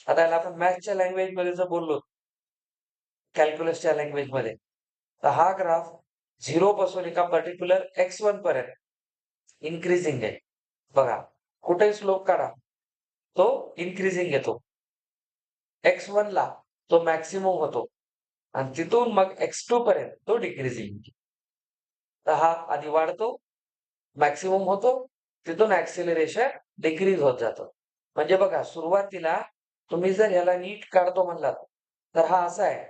आता याला आपण मॅथ्सच्या लँग्वेज मध्ये जर बोललो, कॅल्क्युलसच्या लँग्वेज मध्ये, तर हा ग्राफ 0 पासून एका पर्टिक्युलर x1 पर्यंत इन्क्रीजिंग आहे. बघा, कुठेही स्लोप काढा, तो इन्क्रीजिंग येतो. x1 ला तो मॅक्सिमम होतो आणि तिथून मग x2 पर्यंत तो डिक्रीजिंग. तर हा आधी वाढतो मॅक्सिमम होतो, तिथून ऍक्सिलरेशन डिक्रीज होत जातं. म्हणजे बघा, सुरुवातीला तुम्ही जर ह्याला नीट काढतो म्हणलात, तर हा असा आहे.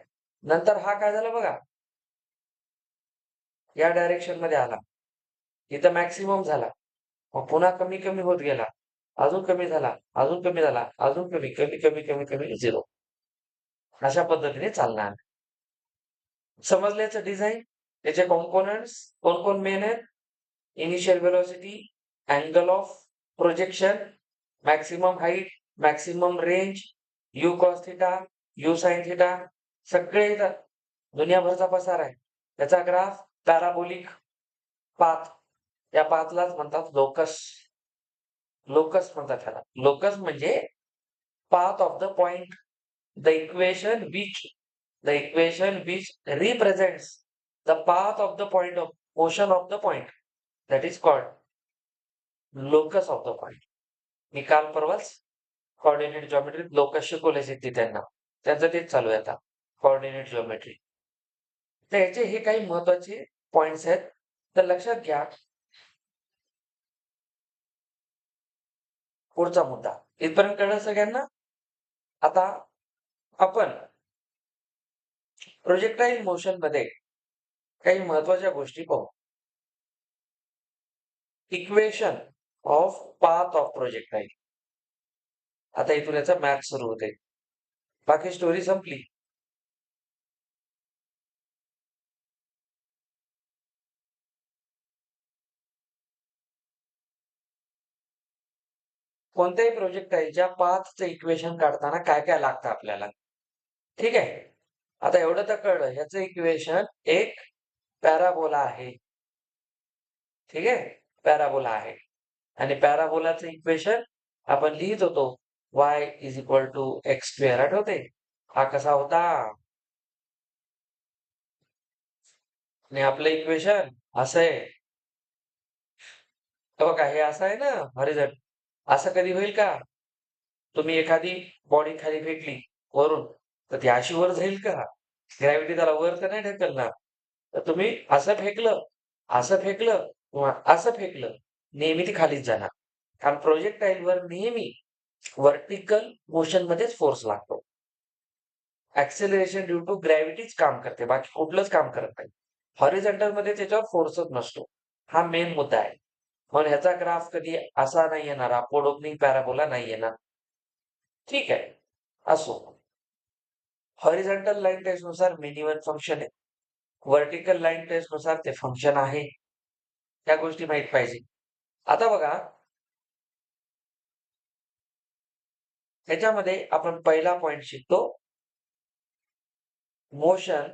नंतर हा काय झाला बघा, या डायरेक्शन मध्ये आला. इथं मॅक्सिमम झाला. मग पुन्हा कमी कमी होत गेला. अजून कमी झाला, अजून कमी झाला, अजून कमी, कमी, कमी, कमी, कमी, 0. अशा पद्धतीने चालणार. समजल्याचं डिझाइन, त्याचे कॉम्पोनंट्स कोण मेन आहेत? Initial velocity, angle of projection, maximum height, maximum range, you cos theta, you sine theta, सगळे इथं दुनियाभरचा पसार आहे. त्याचा ग्राफ पॅराबोलिक पाथ, या पाथलाच म्हणतात लोकस. लोकस म्हणतात त्याला. लोकस म्हणजे path of the point, the equation which represents the path of the point of motion of the point, that is called locus of the point. मी काल परवाच coordinate जॉमेट्रीत locus शिकवले ते त्यांना. त्यांचं तेच चालू आहे आता, कोऑर्डिनेट जॉमेट्री. तर याचे हे काही महत्वाचे पॉइंट्स आहेत, तर लक्षात घ्या. पुढचा मुद्दा इथपर्यंत कळलं सगळ्यांना? आता आपण प्रोजेक्टाईल मोशन मध्ये काही महत्वाच्या गोष्टी पाहू. Equation of path of projectile. आता इथून याचा मॅथ सुरू होते. बाकी स्टोरी संपली. कोणत्याही प्रोजेक्टाईलच्या पाथचं इक्वेशन काढताना काय काय लागतं आपल्याला, ठीक आहे. आता एवढं तर कळलं, ह्याचं इक्वेशन एक पॅराबोला आहे, ठीक आहे. पॅराबोला आहे आणि पॅराबोलाचं इक्वेशन आपण लिहित होतो y is equal to x square. आठवते हा कसा होता? आणि आपलं इक्वेशन असं आहे. बघा, हे असं आहे ना हॉरिझॉन्टल. असं कधी होईल का? तुम्ही एखादी बॉडी खाली फेकली वरून, तर ती अशी वर जाईल का? ग्रॅव्हिटी त्याला वर तर नाही ढकलणार. तर तुम्ही असं फेकलं, असं फेकलं किंवा असं फेकलं, नेहमी ती खालीच जाणार. कारण प्रोजेक्टाईलवर नेहमी व्हर्टिकल मोशन मध्येच फोर्स लागतो. ऍक्सेलरेशन ड्यू टू ग्रॅव्हिटीच काम करते, बाकी कुठलंच काम करत नाही. हॉरिझॉन्टल मध्ये त्याच्यावर फोर्सच नसतो. हा मेन मुद्दा आहे. म्हणून ह्याचा ग्राफ कधी असा नाही येणार, अपवर्ड ओपनिंग पॅराबोला नाही येणार. ठीक आहे, असो. हॉरिझॉन्टल लाईन टेस्ट नुसार मिनिमम फंक्शन आहे, व्हर्टिकल लाईन टेस्ट नुसार ते फंक्शन आहे. त्या गोष्टी माहित पाहिजे. आता बघा, ह्याच्यामध्ये आपण पहिला पॉइंट शिकतो, मोशन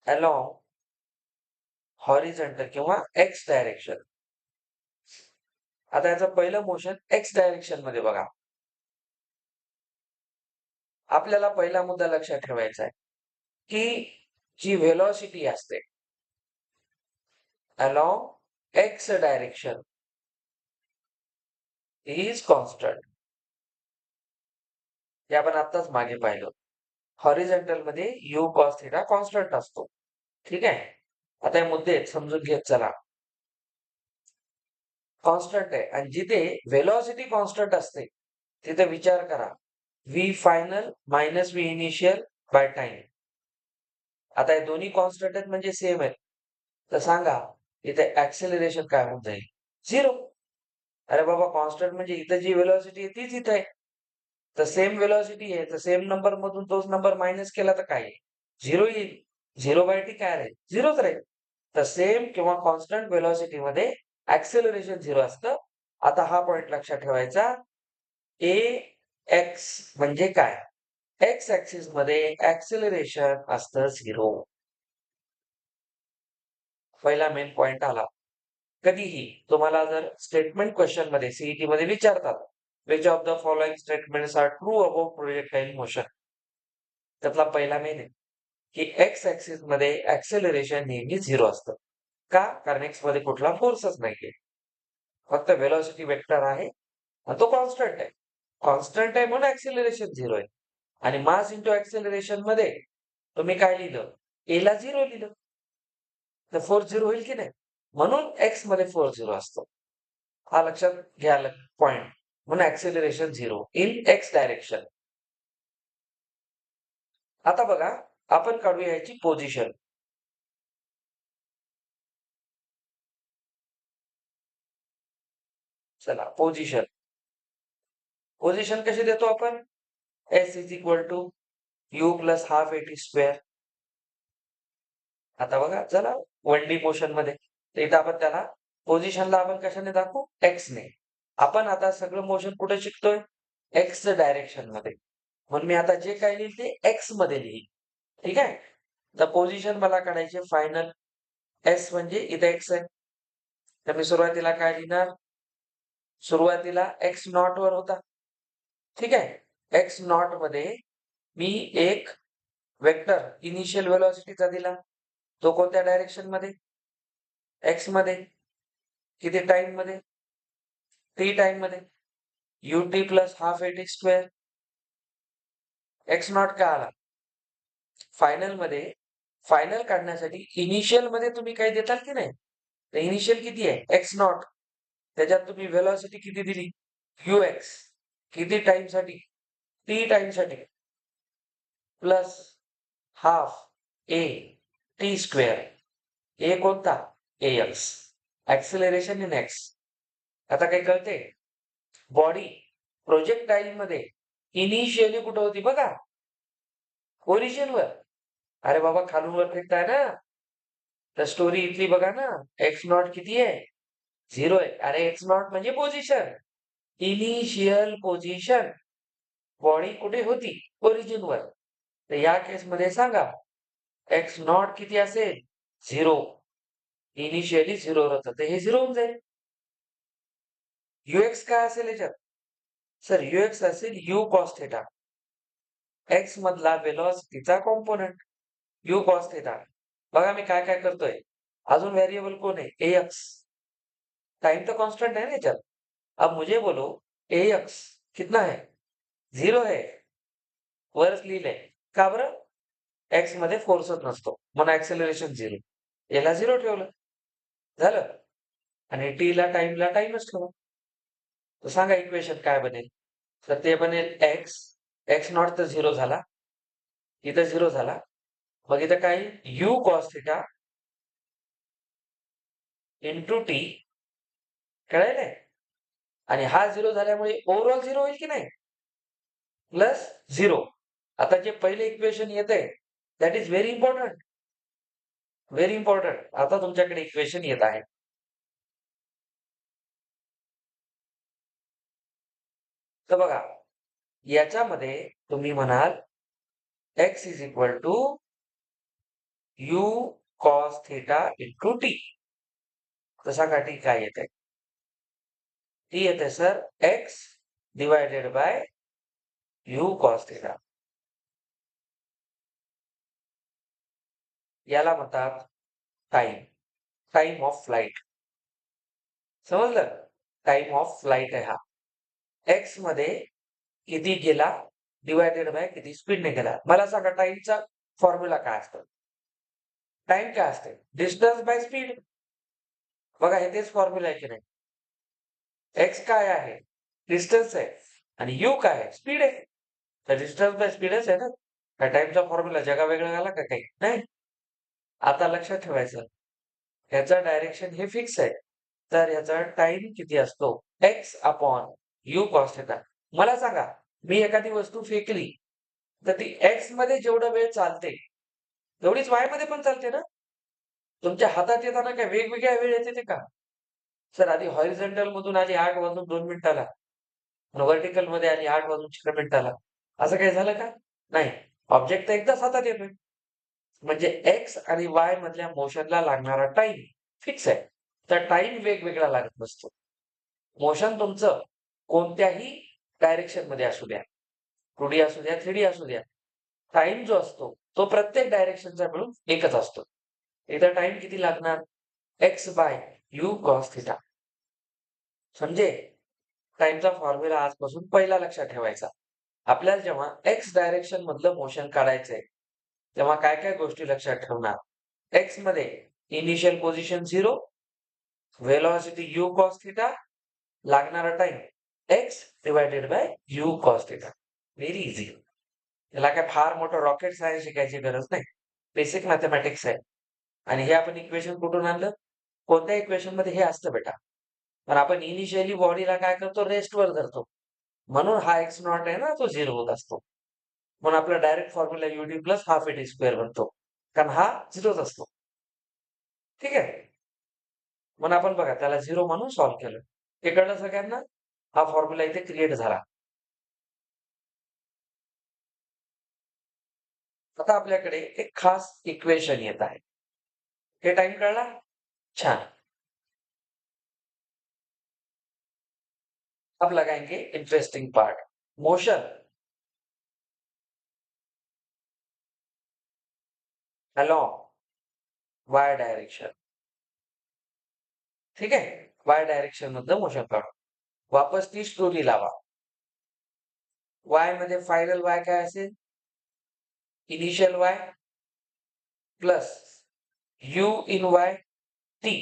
अलॉंग हॉरिझॉन्टल किंवा एक्स डायरेक्शन. आता याचं पहिलं मोशन एक्स डायरेक्शन मध्ये बघा. आपल्याला पहिला मुद्दा लक्षात ठेवायचा आहे की जी व्हेलॉसिटी असते along x direction is constant. हे आपण आत्ताच मागे पाहिलं. हॉरिझॉन्टल मध्ये यू कॉस थिटा कॉन्स्टंट असतो, ठीक आहे. आता हे मुद्दे समजून घेत चला. कॉन्स्टंट आहे आणि जिथे व्हेलॉसिटी कॉन्स्टंट असते तिथे विचार करा, V final minus V initial by time. आता हे दोन्ही कॉन्स्टंट आहेत म्हणजे सेम आहेत, तर सांगा इथे ऍक्सेलरेशन काय होऊन जाईल? 0. अरे बाबा, कॉन्स्टंट म्हणजे इथं जी व्हेलॉसिटी आहे तीच इथं आहे. तर सेम व्हेलॉसिटी आहे, तर सेम नंबर मधून तोच नंबर मायनस केला तर काय? 0 येईल. 0/t काय राहील? 0च राहील. तर सेम किंवा कॉन्स्टंट व्हेलॉसिटी मध्ये ऍक्सेलरेशन 0 असतं. आता हा पॉइंट लक्षात ठेवायचा. ए एक्स म्हणजे काय? एक्स ऍक्सिस मध्ये ऍक्सेलरेशन असतं 0. पहिला मेन पॉइंट आला. कधीही तुम्हाला जर स्टेटमेंट क्वेश्चन मध्ये सीईटी मध्ये विचारतात, which of the following statements are true about projectile motion, त्यातला पहिला मेन आहे की एक्स ऍक्सिस मध्ये ऍक्सेलरेशन नेहमी 0 असतं. का? कारण एक्स मध्ये कुठला फोर्सच नाहीये, फक्त व्हेलॉसिटी वेक्टर आहे आणि तो कॉन्स्टंट आहे. कॉन्स्टंट आहे म्हणून ऍक्सेलरेशन 0 आहे. आणि मास इंटू ऍक्सेलरेशन मध्ये तुम्ही काय लिहिलं? ए ला 0 लिहिलं. तर 4 झिरो होईल की नाही? म्हणून एक्स मध्ये 4 झिरो असतो. हा लक्षात घ्या पॉइंट. म्हणून ऍक्सेलरेशन 0 इन एक्स डायरेक्शन. आता बघा, आपण काढूया याची पोझिशन. चला, पोझिशन कशी देतो आपण? S is equal to u plus half at square. आता बघा, चला 1D मोशन मध्ये तर इथं आपण त्याला पोझिशनला आपण कशाने दाखवू? एक्स ने. आपण आता सगळं मोशन कुठे शिकतोय? एक्स डायरेक्शन मध्ये. म्हणून मी आता जे काही लिहिल ते एक्स मध्ये लिहिल. ठीक आहे? तर पोझिशन मला काढायचे फायनल. एस म्हणजे इथे एक्स आहे. तर मी सुरुवातीला काय लिहिणार? सुरुवातीला एक्स नॉट वर होता. ठीक आहे? एक्स नॉट मध्ये मी एक वेक्टर इनिशियल व्हेलॉसिटीचा दिला. तो कोणत्या डायरेक्शन मध्ये? एक्स मध्ये. किती टाइम मध्ये? टी टाइम मध्ये. ut plus half at square. X not काय आला? फायनल मध्ये. फायनल काढण्यासाठी इनिशियल मध्ये तुम्ही काही देताल की नाही? तर इनिशियल किती आहे? X naught. त्याच्यात तुम्ही व्हेलॉसिटी किती दिली? ux. किती टाइम साठी? टी टाइम साठी. Plus half a t square. A कोणता? एक्स. Acceleration in x. आता काही कळते? बॉडी प्रोजेक्टाईल मध्ये इनिशियली कुठं होती बघा? ओरिजिन वर. अरे बाबा, खालून वर फेकताय ना. तर स्टोरी इथली बघा ना. एक्स नॉट किती आहे? 0 आहे. अरे एक्स नॉट म्हणजे पोझिशन. Initial position. बॉडी कुठे होती? ओरिजिन वर. तर या केस मध्ये सांगा, एक्स नॉट किती असेल? 0. इनिशियली 0 होतं, तर हे 0 होऊन जाईल. यूएक्स काय असेल याच्यात? सर, यूएक्स असेल यू कॉस थिटा. एक्स मधला वेलॉसिटीचा कॉम्पोनंट यू कॉस थिटा. बघा मी काय काय करतोय. अजून व्हेरिएबल कोण आहे? एक्स. टाइम तो कांस्टेंट है ना याच्यात. अब मुझे बोलो एक्स कितना है? 0 है. वरच लिहिलंय. का बरं? एक्स मध्ये फोर्सच नसतो, म्हणून ऍक्सेलरेशन 0. याला 0 ठेवलं, झालं. आणि टी ला टाइमला टाइमच ठेवा. तर सांगा इक्वेशन काय बनेल? तर ते बनेल एक्स. एक्स नॉट तर 0 झाला. इथं 0 झाला. मग इथं काय? U cos theta into t. कळायलंय? आणि हा 0 झाल्यामुळे ओव्हरऑल 0 होईल की नाही? प्लस 0. आता जे पहिले इक्वेशन येतंय that is very important. Very important. आता तुमच्याकडे इक्वेशन येत आहे. तर बघा, याच्यामध्ये तुम्ही म्हणाल x is equal to u cos theta into t. तर सांगा टी काय येते? टी येते sir x divided by u cos theta. याला म्हणतात टाइम. Time of flight. समजलं? टाइम ऑफ फ्लाइट आहे हा. एक्स मध्ये किती गेला डिवायडेड बाय किती स्पीडने गेला. मला सांगा टाइमचा फॉर्म्युला काय असतो? टाइम काय असते? Distance by speed. बघा हे तेच फॉर्म्युला आहे की नाही? एक्स काय आहे? डिस्टन्स आहे. आणि यू काय आहे? स्पीड आहे. तर डिस्टन्स बाय स्पीडच आहे ना. काय टाइमचा फॉर्म्युला जगा वेगळा झाला का काही? नाही. आता लक्षात ठेवायचं, ह्याचं डायरेक्शन हे फिक्स आहे. तर ह्याचा टाइम किती असतो? X upon you cos theta. मला सांगा, मी एखादी वस्तू फेकली तर ती एक्स मध्ये जेवढा वेळ चालते तेवढीच वाय मध्ये पण चालते ना? तुमच्या हातात येताना काय वेगवेगळ्या वेळ येते ते का? सर, आधी हॉरिझॉन्टल मधून आली 8 वाजून 2 मिनिटाला आणि व्हर्टिकल मध्ये आली 8 वाजून 4 मिनिटाला. असं काही झालं का? नाही. ऑब्जेक्ट तर एकदाच हातात येतोय. म्हणजे एक्स आणि वाय मधल्या मोशनला लागणारा टाइम फिक्स आहे. तर टाइम वेगवेगळा लागत नसतो. मोशन तुमचं कोणत्याही डायरेक्शन मध्ये असू द्या, 2D असू द्या, 3D असू द्या, टाइम जो असतो तो प्रत्येक डायरेक्शनचा मिळून एकच असतो. इथं टाइम किती लागणार? X by u cos theta. समजे? टाइमचा फॉर्म्युला आजपासून पहिला लक्षात ठेवायचा. आपल्याला जेव्हा एक्स डायरेक्शन मधलं मोशन काढायचंय तेव्हा काय काय गोष्टी लक्षात ठेवणार? एक्स मध्ये initial position 0, velocity u cos theta, लागणारा time x divided by u cos theta. Very easy. याला काय फार मोठं रॉकेट सायन्स शिकायची गरज नाही. बेसिक मॅथमॅटिक्स आहे. आणि हे आपण इक्वेशन कुठून आणलं? कोणत्या इक्वेशन मध्ये हे असतं बेटा. पण आपण इनिशियली बॉडीला काय करतो? रेस्टवर धरतो. म्हणून हा एक्स नॉट आहे ना, तो 0 होत असतो. म्हणून आपला direct formula UD plus half AT square बनतो. कारण हा 0च असतो. ठीक आहे? म्हणून आपण बघा त्याला 0 म्हणून सॉल्व्ह केलं. हे कळलं सगळ्यांना? हा फॉर्म्युला इथे क्रिएट झाला. आता आपल्याकडे एक खास इक्वेशन येत आहे. हे टाइम कळला? छान. अब लगाएंगे interesting part, motion along y direction. ठीक आहे? y डायरेक्शन मधलं मोशन काढू. वापस ती स्टोरी लावा. y मध्ये फायनल y काय असेल? Initial y plus u in y t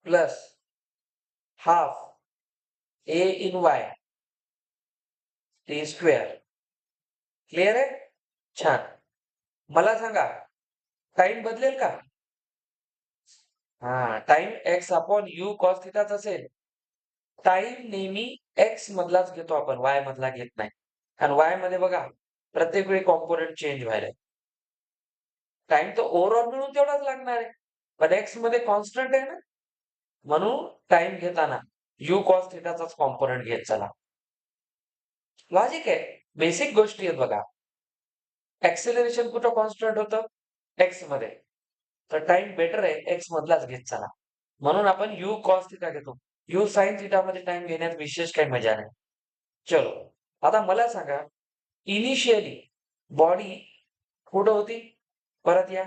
plus half a in y t square. Clear आहे? छान. मला सांगा टाइम बदलेल का? हा, time x upon u cos थिटाच असेल. टाइम नेहमी x मधलाच घेतो आपण, y मधला घेत नाही. कारण y मध्ये बघा प्रत्येक वेळी कॉम्पोनंट चेंज व्हायला. टाइम तर ओव्हरऑल मिळून तेवढाच लागणार आहे. पण x मध्ये कॉन्स्टंट आहे ना, म्हणून टाइम घेताना u cos थिटाचाच कॉम्पोनंट घेत चला. लॉजिक आहे. बेसिक गोष्टी आहेत बघा. ऍक्सेलरेशन कुठं कॉन्स्टंट होतं? x मध्ये. तर टाइम बेटर आहे x मधलाच घेत चला. म्हणून आपण u cos थिटा घेतो. u sin थिटा मध्ये टाइम घेण्यात विशेष काही मजा नाही. चलो, आता मला सांगा इनिशियली बॉडी कुठं होती? परत या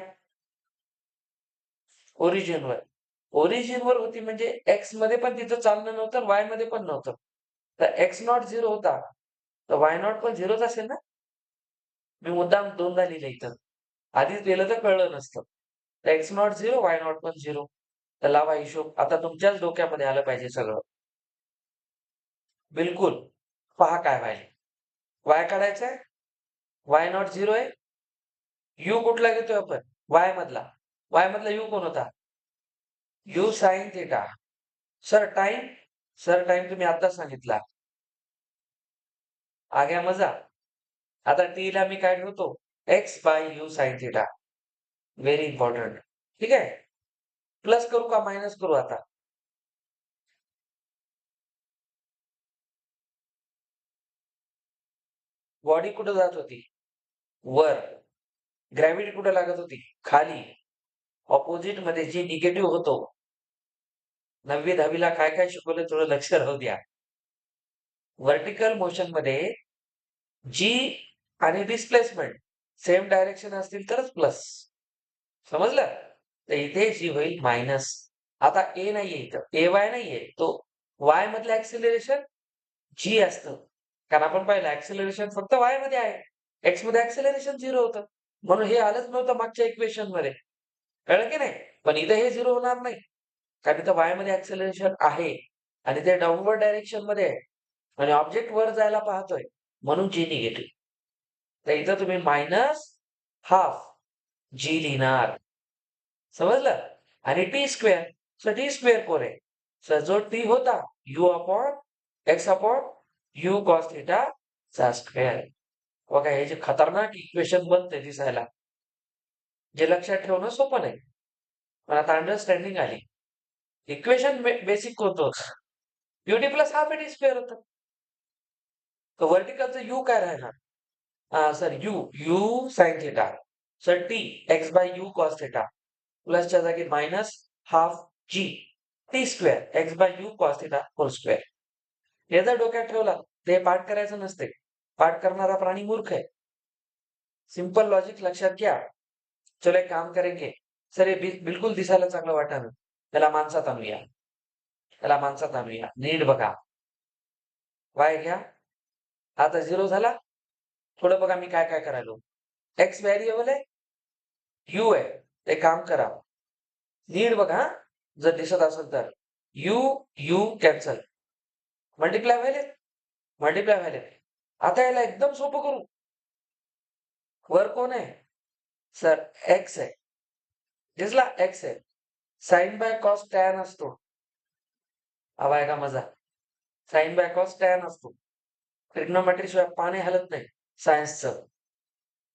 ओरिजिनवर. ओरिजिनवर होती म्हणजे x मध्ये पण तिचं चालणं नव्हतं, y मध्ये पण नव्हतं. तर x नॉट 0 होता, तर y नॉट पण 0च असेल ना? मी मुद्दाम दोनदा लिहिलं इथं. आधीच लिहिलं तर कळलं नसतं. तर x नॉट 0, y नॉट पण 0. तर लावा हिशोब. आता तुमच्याच डोक्यामध्ये आलं पाहिजे सगळं. बिलकुल. पहा काय व्हायला. y काढायचंय, y नॉट 0 आहे. u कुठला घेतोय आपण? y मधला. y मधला u कोण होता? u sin theta. Sir time? Sir time तुम्ही आत्ताच सांगितला. आ गया मजा? आता t ला मी काय ठेवतो? x by u sin theta. Very important. ठीक आहे? प्लस करू का मायनस करू आता? बॉडी कुठं जात होती? वर. ग्रॅव्हिटी कुठं लागत होती? खाली. ऑपोजिट मध्ये जे निगेटिव्ह होतो. 9वी 10वी ला काय काय शिकवलं थोडं लक्ष राहू द्या. व्हर्टिकल मोशन मध्ये जी आणि डिस्प्लेसमेंट सेम डायरेक्शन असतील तरच प्लस. समजलं? तर इथे जी होईल मायनस. आता ए नाहीये इथं, AY नाहीये, तो y मधलं ऍक्सिलरेशन जी असतं. कारण आपण पाहिलं ऍक्सिलरेशन फक्त y मध्ये आहे. x मध्ये ऍक्सिलरेशन 0 होतं. म्हणून हे आलंच नव्हतं मागच्या इक्वेशन मध्ये. कळलं की नाही? पण इथं हे 0 होणार नाही. कारण इथं y मध्ये ऍक्सिलरेशन आहे आणि ते डाऊनवर्ड डायरेक्शन मध्ये आहे. आणि ऑब्जेक्ट वर जायला पाहतोय. म्हणून जी निगेटिव्ह. तर इथं तुम्ही मायनस हाफ जी लिहिणार. समजलं? आणि T square. So T square कोण आहे? सर जो टी होता u upon x upon u cos theta चा स्क्वेअर. बघा हे जे खतरनाक इक्वेशन बनते दिसायला, जे लक्षात ठेवणं सोपं नाही. पण आता अंडरस्टँडिंग आली. इक्वेशन बेसिक होतोच. UD plus half AT square होतं. तर व्हर्टिकलचं u काय राहणार? Sir u sin theta. Sir t x by u cos theta प्लसच्या जागी minus half g t square x by u cos theta whole square. हे जर डोक्यात ठेवलं ते पाठ करायचं नसते. पाठ करणारा प्राणी मूर्ख आहे. सिंपल लॉजिक लक्षात घ्या. चलो एक काम करेंगे. सर हे बिलकुल दिसायला चांगलं वाटणं. त्याला माणसात आणूया. त्याला माणसात आणूया. नीट बघा. वाय घ्या. आता 0 झाला. थोडं बघा मी काय काय करायलो. एक्स व्हेरिएबल आहे. यू आहे. एक काम करा, नीट बघा, जर दिसत असेल तर यू यू कॅन्सल, मल्टिप्लाय व्हायलेत, मल्टिप्लाय व्हायलेत. आता याला एकदम सोपं करू. वर कोण आहे? सर एक्स आहे. दिसला? एक्स आहे. साइन बाय कॉस टॅन असतो. हवा आहे का मजा? साइन बाय कॉस टॅन असतो. ट्रिग्नोमेट्री शिवाय पाणी हलत नाही सायन्सचं.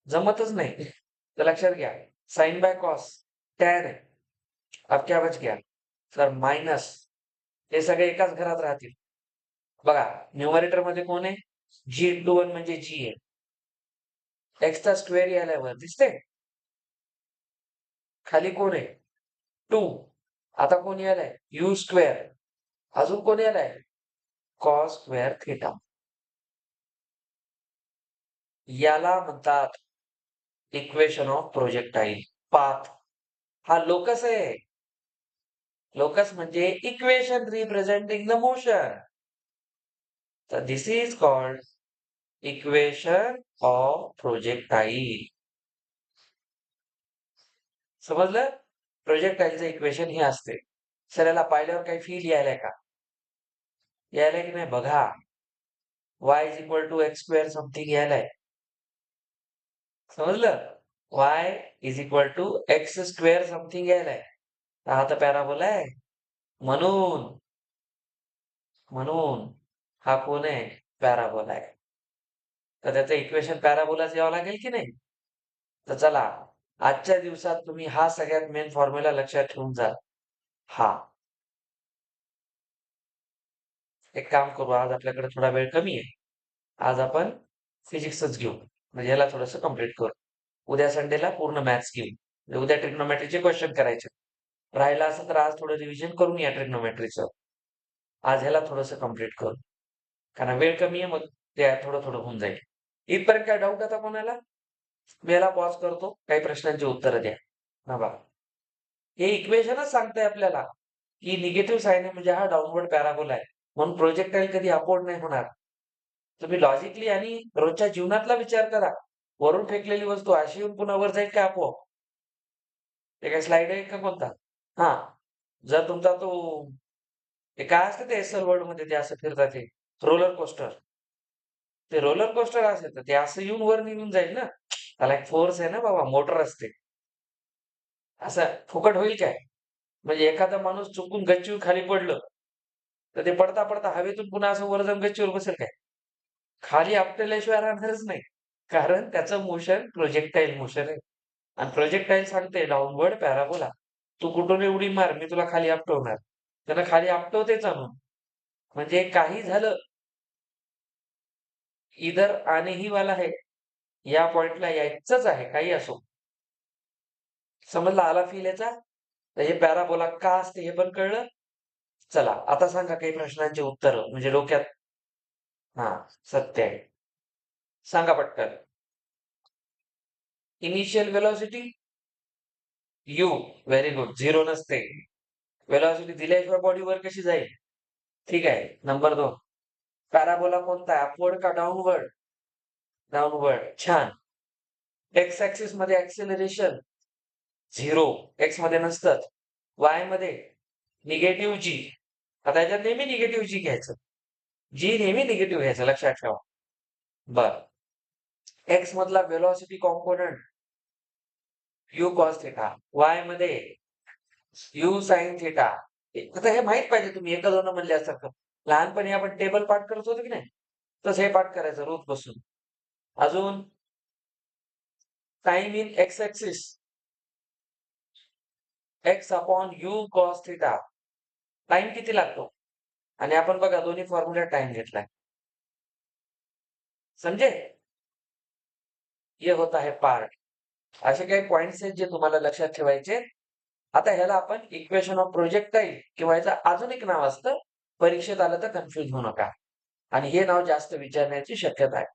जमतच नाही. तर लक्षात घ्या, साइन बाय कॉस टॅन आहे. अब क्या बच गया? Sir minus. हे सगळे एकाच घरात राहतील. बघा, न्यूमरेटर मध्ये कोण आहे? जी इंटू 1 म्हणजे जी आहे. एक्सचा स्क्वेअर यायला वर दिसते? खाली कोण आहे? 2. आता कोण यायलाय? U square. अजून कोण यायलाय? Cos square theta. याला म्हणतात इक्वेशन ऑफ प्रोजेक्टाईल पाथ. हा लोकस आहे. लोकस म्हणजे इक्वेशन रिप्रेझेंटिंग द मोशन. तर this is called equation of projectile. समजलं? प्रोजेक्टाईलचं इक्वेशन हे असते. सर याला पाहिल्यावर काही फील यायलाय का? यायलाय की नाही बघा. y is equal to x square something यायलाय. समजलं? y is equal to x square something यायलाय. हा तर पॅराबोला आहे. म्हणून म्हणून हा कोण आहे? पॅराबोला आहे. तर त्याचं इक्वेशन पॅराबोलाच यावं लागेल की नाही? तर चला, आजच्या दिवसात तुम्ही हा सगळ्यात मेन फॉर्म्युला लक्षात ठेवून जा. हा एक काम करू, आज आपल्याकडे थोडा वेळ कमी आहे. आज आपण फिजिक्सच घेऊ, म्हणजे याला थोडंसं कम्प्लीट करू. उद्या संडेला पूर्ण मॅथ्स घेऊ. म्हणजे उद्या ट्रिग्नोमेट्रीचे क्वेश्चन करायचे. राहिला असं तर आज थोडं रिव्हिजन करून या ट्रिग्नोमेट्रीचं. आज ह्याला थोडंसं कम्प्लीट करू. कारण वेळ कमी आहे, मग ते थोडं थोडं होऊन जाईल. इथपर्यंत काय डाऊट आता कोणाला? मी याला पॉज करतो, काही प्रश्नांची उत्तरं द्या. हा बघा, हे इक्वेशनच सांगतंय आपल्याला की निगेटिव्ह साइन आहे म्हणजे हा डाऊनवर्ड पॅराबोला आहे. म्हणून प्रोजेक्टाईल कधी अपवर्ड नाही होणार. तुम्ही लॉजिकली आणि रोजच्या जीवनातला विचार करा. वरून फेकलेली वस्तू अशी येऊन पुन्हा वर जाईल का आपोआप? ते काय स्लाइड आहे का कोणता? हा, जर तुमचा तो ते काय असतं ते एसएल वर्ल्ड मध्ये ते असं फिरतात ते रोलर कोस्टर. ते रोलर कोस्टर असेल तर ते असं येऊन वर निघून जाईल ना. त्याला एक फोर्स आहे ना बाबा, मोटर असते. असं फुकट होईल काय? म्हणजे एखादा माणूस चुकून गच्चीवर खाली पडलं, तर ते पडता पडता हवेतून पुन्हा असं वर जाऊन गच्चीवर बसेल काय? खाली आपटल्याशिवाय राहणारच नाही. कारण त्याचं मोशन प्रोजेक्टाईल मोशन आहे. आणि प्रोजेक्टाईल सांगते डाऊनवर्ड पॅराबोला. तू कुठून उडी मार, मी तुला खाली आपटवणार. त्यानं खाली आपटवतेच आणून. म्हणजे काही झालं, इधर आने ही वाला है. या पॉइंटला यायचंच आहे, काही असो. समजला? आला फील याचा? तर हे पॅराबोला का असते हे पण कळलं. चला, आता सांगा काही प्रश्नांची उत्तर, म्हणजे डोक्यात. हा, सत्य आहे. सांगा पटकन. Initial velocity you. Very good. 0 नसते. वेलॉसिटी दिल्याशिवाय बॉडीवर कशी जाईल? ठीक आहे. नंबर 2, पॅराबोला कोणता आहे? अपवर्ड का डाऊनवर्ड? डाऊनवर्ड. छान. एक्स ऍक्सिस मध्ये ऍक्सेलरेशन 0, एक्स मध्ये नसतं. वाय मध्ये निगेटिव्ह जी. आता याच्यात नेहमी निगेटिव्ह जी घ्यायचं. जी नेहमी निगेटिव्ह घ्यायचं, लक्षात ठेवा. बर, एक्स मधला velocity component you cos theta, Y मध्ये यू साइन थिटा. आता हे माहित पाहिजे तुम्ही, एका दोन म्हणले असतात. लहानपणी आपण टेबल पाठ करत होतो की नाही, तसं हे पाठ करायचं रोज बसून. अजून time in x axis x upon you cos theta. Time किती लागतो? आणि आपण बघा दोन्ही फॉर्म्युला टाइम घेतलाय. समजे? ये होता है पार्ट. असे काही पॉइंट्स आहेत जे तुम्हाला लक्षात ठेवायचे. आता ह्याला आपण इक्वेशन ऑफ प्रोजेक्टाईल किंवा याचं अजून एक नाव असतं, परीक्षेत आलं तर कन्फ्युज होऊ नका. आणि हे नाव जास्त विचारण्याची शक्यता आहे.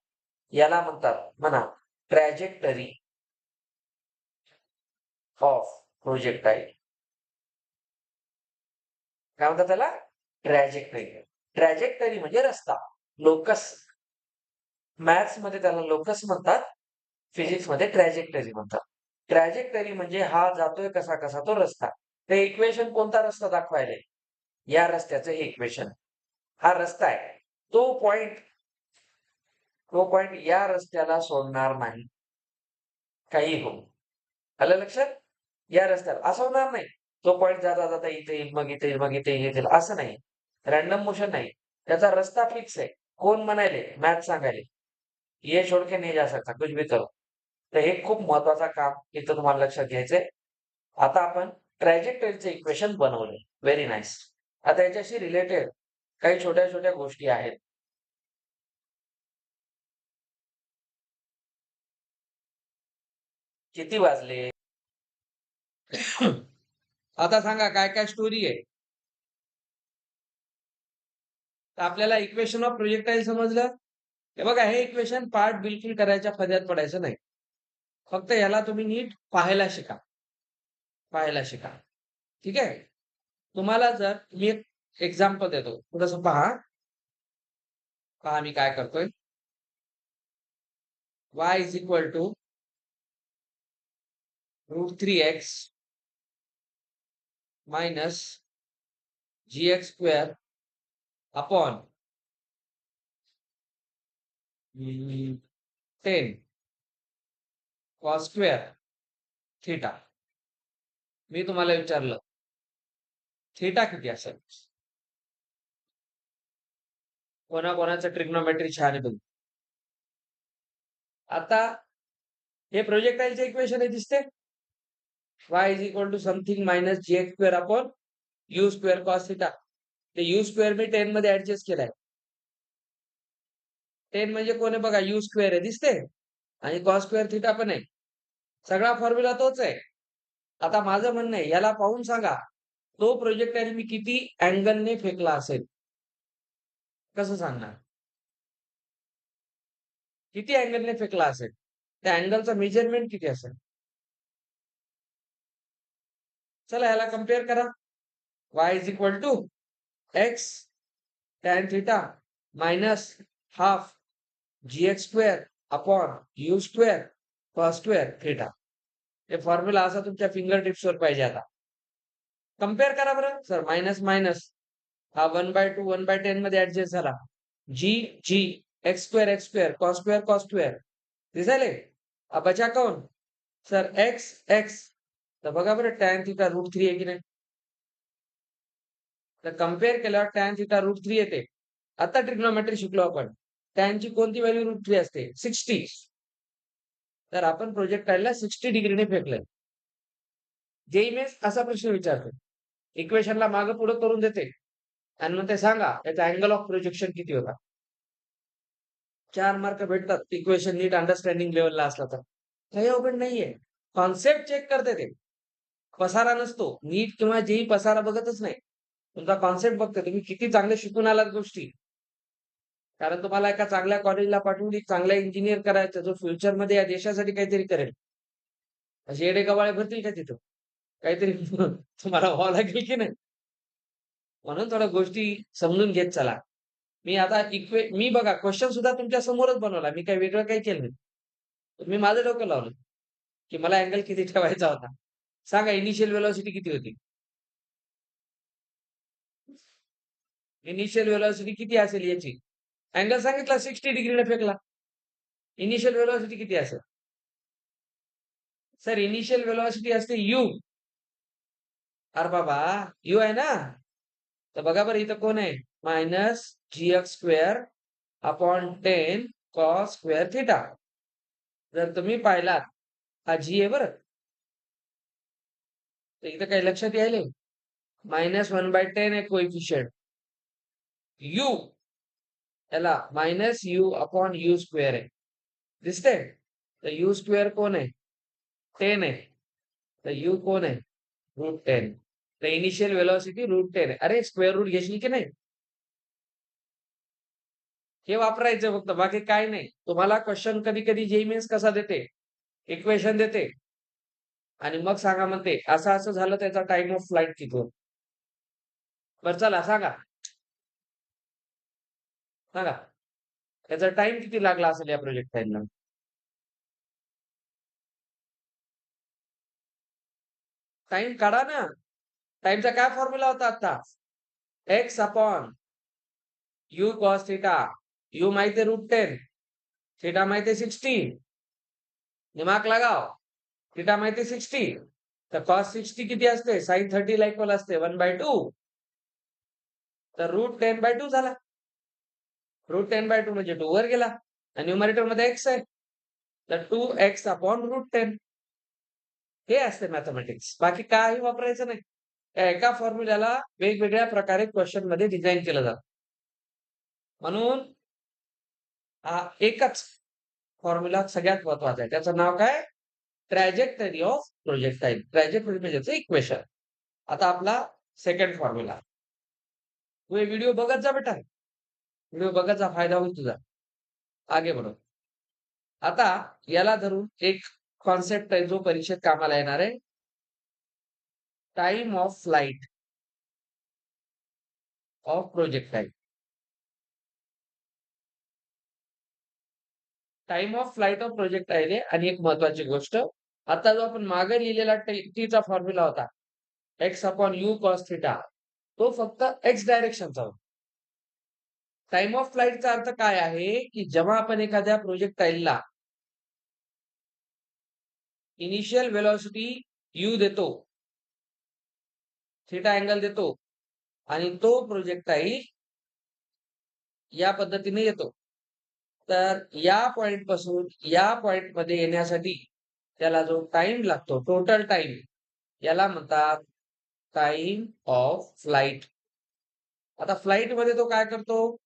याला म्हणतात, म्हणा, ट्रॅजेक्टरी ऑफ प्रोजेक्टाईल. काय म्हणतात त्याला? ट्रॅजेक्टरी. ट्रॅजेक्टरी म्हणजे रस्ता, लोकस. मॅथ्स मध्ये त्याला लोकस म्हणतात, फिजिक्स मध्ये ट्रॅजेक्टरी म्हणतात. ट्रॅजेक्टरी म्हणजे हा जातोय कसा कसा तो रस्ता. ते इक्वेशन कोणता रस्ता दाखवायले? या रस्त्याचं इक्वेशन. हा रस्ता आहे. तो पॉइंट या रस्त्याला सोडणार नाही. काही हो. आलं लक्षात? या रस्त्याला असं होणार नाही. तो पॉइंट जाता जाता इथे येईल, मग इथे येईल, मग इथे येईल, असं नाही. रॅन्डम मोशन नाही. त्याचा रस्ता फिक्स आहे. कोण म्हणाले? मॅथ सांगायले. ये छोड़ के नहीं जा सकता, कुछ भी करो. तर हे खूप महत्वाचं काम इथं तुम्हाला लक्षात घ्यायचंय. आता आपण ट्रॅजेक्टरीचे इक्वेशन बनवले. Very nice. आता याच्याशी रिलेटेड काही छोट्या छोट्या गोष्टी आहेत. किती वाजले? आता सांगा काय काय स्टोरी आहे. तर आपल्याला इक्वेशन ऑफ प्रोजेक्टाईल समजलं. हे बघा, हे इक्वेशन पार्ट बिलकुल करायच्या फद्यात पडायचं नाही. फक्त याला तुम्ही नीट पाहायला शिका. पाहायला शिका. ठीक आहे. तुम्हाला जर मी एक एक्झाम्पल देतो. थोडंसं पहा. पहा मी काय करतोय. y is equal to √3x minus gx square upon 10 cos square theta. मी तुम्हाला विचारलं थीटा किती असेल? कोणाकोणाचं ट्रिग्नोमेट्री छान आहे बघ. आता हे प्रोजेक्टाईलचे इक्वेशन आहे, दिसते. y is equal to something minus gx square upon u square cos theta. ते u स्क्वेअर मी 10 मध्ये ऍडजस्ट केलाय. 10 म्हणजे कोण आहे बघा, u स्क्वेअर आहे, दिसते. आणि कॉस स्क्वेअर थीटा पण आहे. सगळा फॉर्म्युला तोच आहे. आता माझं म्हणणं आहे, याला पाहून सांगा तो प्रोजेक्टाईल मी किती अँगलने फेकला असेल. कसं सांगणार? किती अँगलने फेकला असेल? त्या अँगलचं मेजरमेंट किती असेल? चला याला कम्पेअर करा. y is equal to x tan theta minus half gx square upon u square cos square theta. हे फॉर्म्युला असा तुमच्या फिंगर टिप्सवर पाहिजे. आता कम्पेअर करा बरं. सर मायनस मायनस हा 1/2 1/10 मध्ये ऍडजस्ट झाला. जी एक्स स्क्वेअर कॉस स्क्वेअर दिसायले. बचा कौन? Sir x. तर बघा बरं, टॅन थीटा √3 आहे की नाही. तर कम्पेअर केल्यावर टॅन थीटा √3 येते. आता ट्रिग्नोमेट्री शिकलो आपण. टॅनची कोणती व्हॅल्यू √3 असते? 60. तर आपण प्रोजेक्टाईलला 60 डिग्रीने फेकलंय. जेई मेन्स असा प्रश्न विचारतो. इक्वेशनला मागं पुढे करून देते आणि मग ते सांगा याचा अँगल ऑफ प्रोजेक्शन किती होता. 4 मार्क भेटतात इक्वेशन नीट अंडरस्टँडिंग लेवलला असला तर. काही अवघड नाहीये. कॉन्सेप्ट चेक करते ते. पसारा नसतो. नीट किंवा जेई पसारा बघतच नाही. तुमचा कॉन्सेप्ट बघते. तुम्ही किती चांगले शिकून आलात गोष्टी. कारण तुम्हाला एका चांगल्या कॉलेजला पाठवून एक चांगला इंजिनियर करायचा, जो फ्युचरमध्ये या देशासाठी काहीतरी करेल. असे येडे गवाळे भरतील का तिथं? काहीतरी तुम्हाला व्हावं लागेल की नाही. म्हणून थोड्या गोष्टी समजून घेत चला. मी आता मी बघा क्वेश्चन सुद्धा तुमच्या समोरच बनवला. मी काही वेगळं काही केलं नाही. मी माझं डोकं लावलं, की मला अँगल किती ठेवायचा होता. सांगा इनिशियल व्हेलॉसिटी किती होती? इनिशियल व्हेलॉसिटी किती असेल याची? अँगल सांगितला 60 डिग्रीने फेकला. इनिशियल व्हेलॉसिटी किती असेल? सर इनिशियल व्हेलॉसिटी असते यू. अरे बाबा यू आहे ना. तर बघा बरं इथं कोण आहे? Minus gx square upon 10 cos square theta. जर तुम्ही पाहिलात हा जी आहे बरं. तर इथं काही लक्षात यायले -1/10 आहे कोइफिशियंट. यू याला minus U upon you square आहे, दिसते. तर यू स्क्वेअर कोण आहे? 10 आहे. तर यू कोण आहे? √10. तर इनिशियल व्हेलॉसिटी √10 आहे. अरे स्क्वेअर रूट घेतली की नाही? हे वापरायचं फक्त, बाकी काय नाही. तुम्हाला क्वेश्चन कधी कधी जेई मेन्स कसा देते, इक्वेशन देते आणि मग सांगा म्हणते असं असं झालं त्याचा टाइम ऑफ फ्लाईट किती होतो. बरं चला सांगा सांगा त्याचा टाइम किती लागला असेल या प्रोजेक्ट टाइमला? टाइम काढा ना. टाइमचा काय फॉर्म्युला होता आता? X upon you cos theta. You माहिती आहे √10, थिटा माहिती आहे 60. दिमाग लगाव. थिटा माहिती आहे 60. तर कॉस 60 किती असते? साइन 30 ला इक्वल असते 1/2. तर √10/2 झाला. √10/2 म्हणजे 2 वर गेला. आणि न्यूमरेटर मध्ये एक्स आहे. तर 2x अपॉन √10. हे असते मॅथमॅटिक्स. बाकी काही वापरायचं नाही. या एका फॉर्म्युल्याला वेगवेगळ्या प्रकारे क्वेश्चन मध्ये डिझाइन केलं जातं. म्हणून हा एकच फॉर्म्युला सगळ्यात महत्वाचा आहे. त्याचं नाव काय? Trajectory of projectile. ट्रॅजेक्टरी म्हणजे इक्वेशन. आता आपला सेकंड फॉर्म्युला. तू हे व्हिडिओ बघत जा बेटा. व्हिडिओ बघत जा, फायदा होईल तुझा. आगे बढो. आता याला धरून एक कॉन्सेप्ट आहे जो परीक्षेत कामाला येणार आहे. Time of flight of projectile. Time of flight of projectile आहे. आणि एक महत्वाची गोष्ट, आता जो आपण मागे लिहिलेला टीचा फॉर्म्युला होता, x upon you cos theta, तो फक्त एक्स डायरेक्शनचा होता. टाइम ऑफ फ्लाइटचा अर्थ काय आहे, की जेव्हा आपण एखाद्या प्रोजेक्टाईलला इनिशियल वेलॉसिटी यू देतो, थिटा अँगल देतो आणि तो प्रोजेक्टाईल या पद्धतीने येतो. तर या पॉइंट पासून या पॉइंट मध्ये येण्यासाठी त्याला जो टाइम लागतो, टोटल टाइम, याला म्हणतात टाइम ऑफ फ्लाइट. आता फ्लाइट मध्ये तो काय करतो?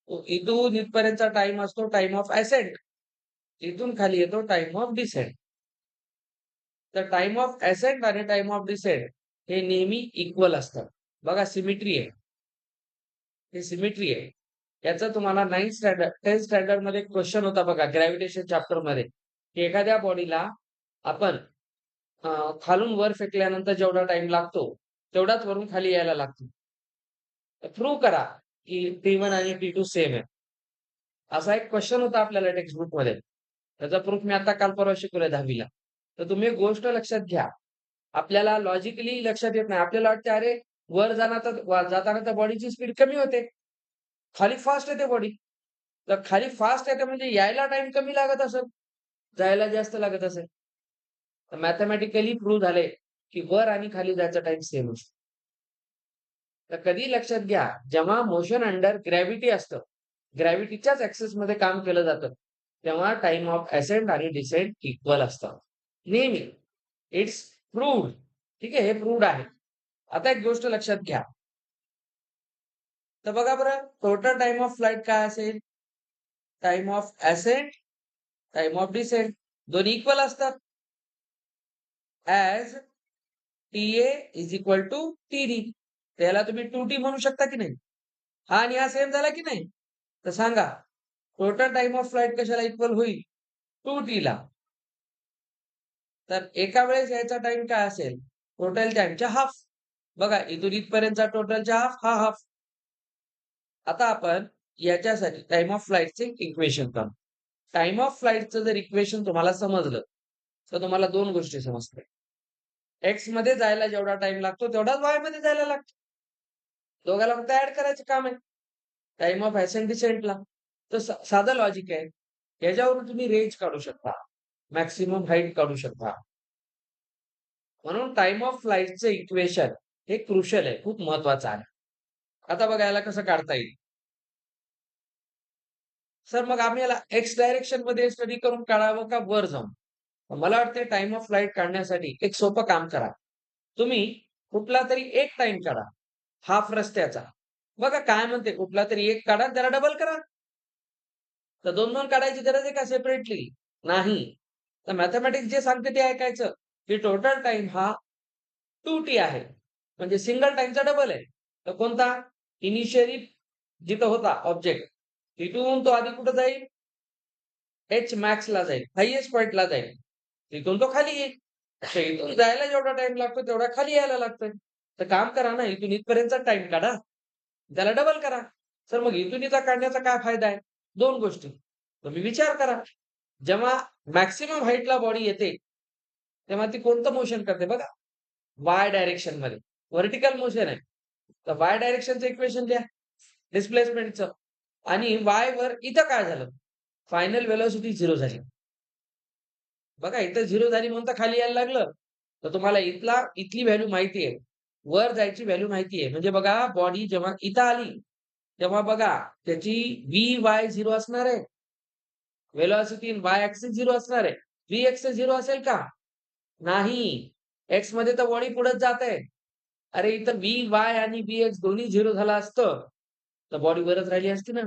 तो इथून इथपर्यंतचा टाइम असतो टाइम ऑफ असेंट. इथून खाली येतो टाइम ऑफ डिसेंट. तर टाइम ऑफ असेंट आणि टाइम ऑफ डिसेंट हे नेहमी इक्वल असतात. बघा, सिमेट्री आहे. हे सिमेट्री आहे. याचं तुम्हाला 9th स्टँडर्ड 10th स्टँडर्ड मध्ये क्वेश्चन होता बघा, ग्रॅव्हिटेशन चॅप्टर मध्ये, की एखाद्या बॉडीला आपण खालून वर फेकल्यानंतर जेवढा टाइम लागतो तेवढाच वरून खाली यायला लागतो. प्रूव्ह करा की T1 आणि T2 सेम आहे. असा एक क्वेश्चन होता आपल्याला टेक्स्ट बुक मध्ये. त्याचा प्रूफ मी आता काल परवा शिकवलाय 10वी ला. तर तुम्ही एक गोष्ट लक्षात घ्या. आपल्याला लॉजिकली लक्षात येत नाही. आपल्याला वाटते अरे वर जाताना तर बॉडीची स्पीड कमी होते. खाली फास्ट येते बॉडी. तर खाली फास्ट येते म्हणजे यायला टाइम कमी लागत असेल, जायला जास्त लागत असेल. तर मॅथमॅटिकली प्रूव्ह झाले की वर आणि खाली जायचा टाइम सेम असतो. तर कधी लक्षात घ्या, जेव्हा मोशन अंडर ग्रॅव्हिटी असतं, ग्रॅव्हिटीच्याच ऍक्सेस मध्ये काम केलं जातं, तेव्हा टाइम ऑफ असेंट आणि डिसेंट इक्वल असतं. नेहमी. It's proved. ठीक आहे, हे प्रूव्ड आहे. आता एक गोष्ट लक्षात घ्या. तर बघा बरं, टोटल टाइम ऑफ फ्लाइट काय असेल? Time of ascent, time of descent दोन्ही इक्वल असतात. As TA is equal to TD. त्याला तुम्ही 2T म्हणू शकता की नाही? हा आणि हा सेम झाला की नाही? तर सांगा, टोटल टाइम ऑफ फ्लाइट कशाला इक्वल होईल? 2T ला. तर एका वेळेस यायचा टाइम काय असेल? टोटल टाइमच्या हाफ. बघा, इथून इथपर्यंतचा टोटलच्या हाफ, हा हाफ. आता आपण याच्यासाठी टाइम ऑफ फ्लाइटचे इक्वेशन काढू. टाइम ऑफ फ्लाइटचं जर इक्वेशन तुम्हाला समजलं, तर तुम्हाला दोन गोष्टी समजतील. एक्स मध्ये जायला जेवढा टाइम लागतो तेवढाच वाय मध्ये जायला लागतो. दोघाला फक्त ऍड करायचं काम आहे. टाइम ऑफ असेंट डिसेंटला. तर साधं लॉजिक आहे. याच्यावरून तुम्ही रेंज काढू शकता, मॅक्सिमम हाईट काढू शकता. म्हणून टाइम ऑफ फ्लाइटचं इक्वेशन हे क्रुशियल आहे, खूप महत्वाचं आहे. आता बघा याला कसं काढता येईल. सर मग आम्ही याला एक्स डायरेक्शन मध्ये स्टडी करून काढावं का वर जाऊन? मला वाटते टाइम ऑफ फ्लाइट काढण्यासाठी एक सोपं काम करा. तुम्ही कुठला तरी एक टाइम काढा, हाफ रस्त्याचा. बघा काय म्हणते, कुठला तरी एक काढा, त्याला डबल करा. तर 2-2 काढायची गरज आहे का सेपरेटली? नाही. तर मॅथमॅटिक्स जे सांगते ते ऐकायचं, की टोटल टाइम हा 2T आहे. म्हणजे सिंगल टाइमचा डबल आहे. तर कोणता? इनिशियली जिथं होता ऑब्जेक्ट, तिथून तो आधी कुठं जाईल? एच मॅक्सला जाईल, हायेस्ट पॉइंटला जाईल. तिथून तो खाली येईल. तर इथून जायला जेवढा टाइम लागतो तेवढा खाली यायला लागतोय. तर काम करा ना, इथून इथपर्यंतचा टाइम काढा. त्याला डबल करा. सर मग इथून इथं काढण्याचा काय फायदा आहे? 2 गोष्टी. तुम्ही विचार करा. जेव्हा मॅक्सिमम हाईटला बॉडी येते, तेव्हा ती कोणतं मोशन करते बघा. वाय डायरेक्शन मध्ये व्हर्टिकल मोशन आहे. तर वाय डायरेक्शनचं इक्वेशन लिहा डिस्प्लेसमेंटचं आणि वाय वर इथं काय झालं? फायनल व्हेलॉसिटी 0 झाली. बघा इथं 0 झाली म्हणून तर खाली यायला लागलं. तर तुम्हाला इथली व्हॅल्यू माहिती आहे. वर जायची व्हॅल्यू माहिती आहे. म्हणजे बघा बॉडी जेव्हा इथं आली, तेव्हा बघा त्याची Vy 0 असणार आहे. व्हेलॉसिटी इन वाय ॲक्सिस 0 असणार आहे. Vx 0 असेल का? नाही. एक्समध्ये तर बॉडी पुढेच जात आहे. अरे इथं Vy आणि Vx दोन्ही 0 झालं असतं, तर बॉडी वरच राहिली असती ना.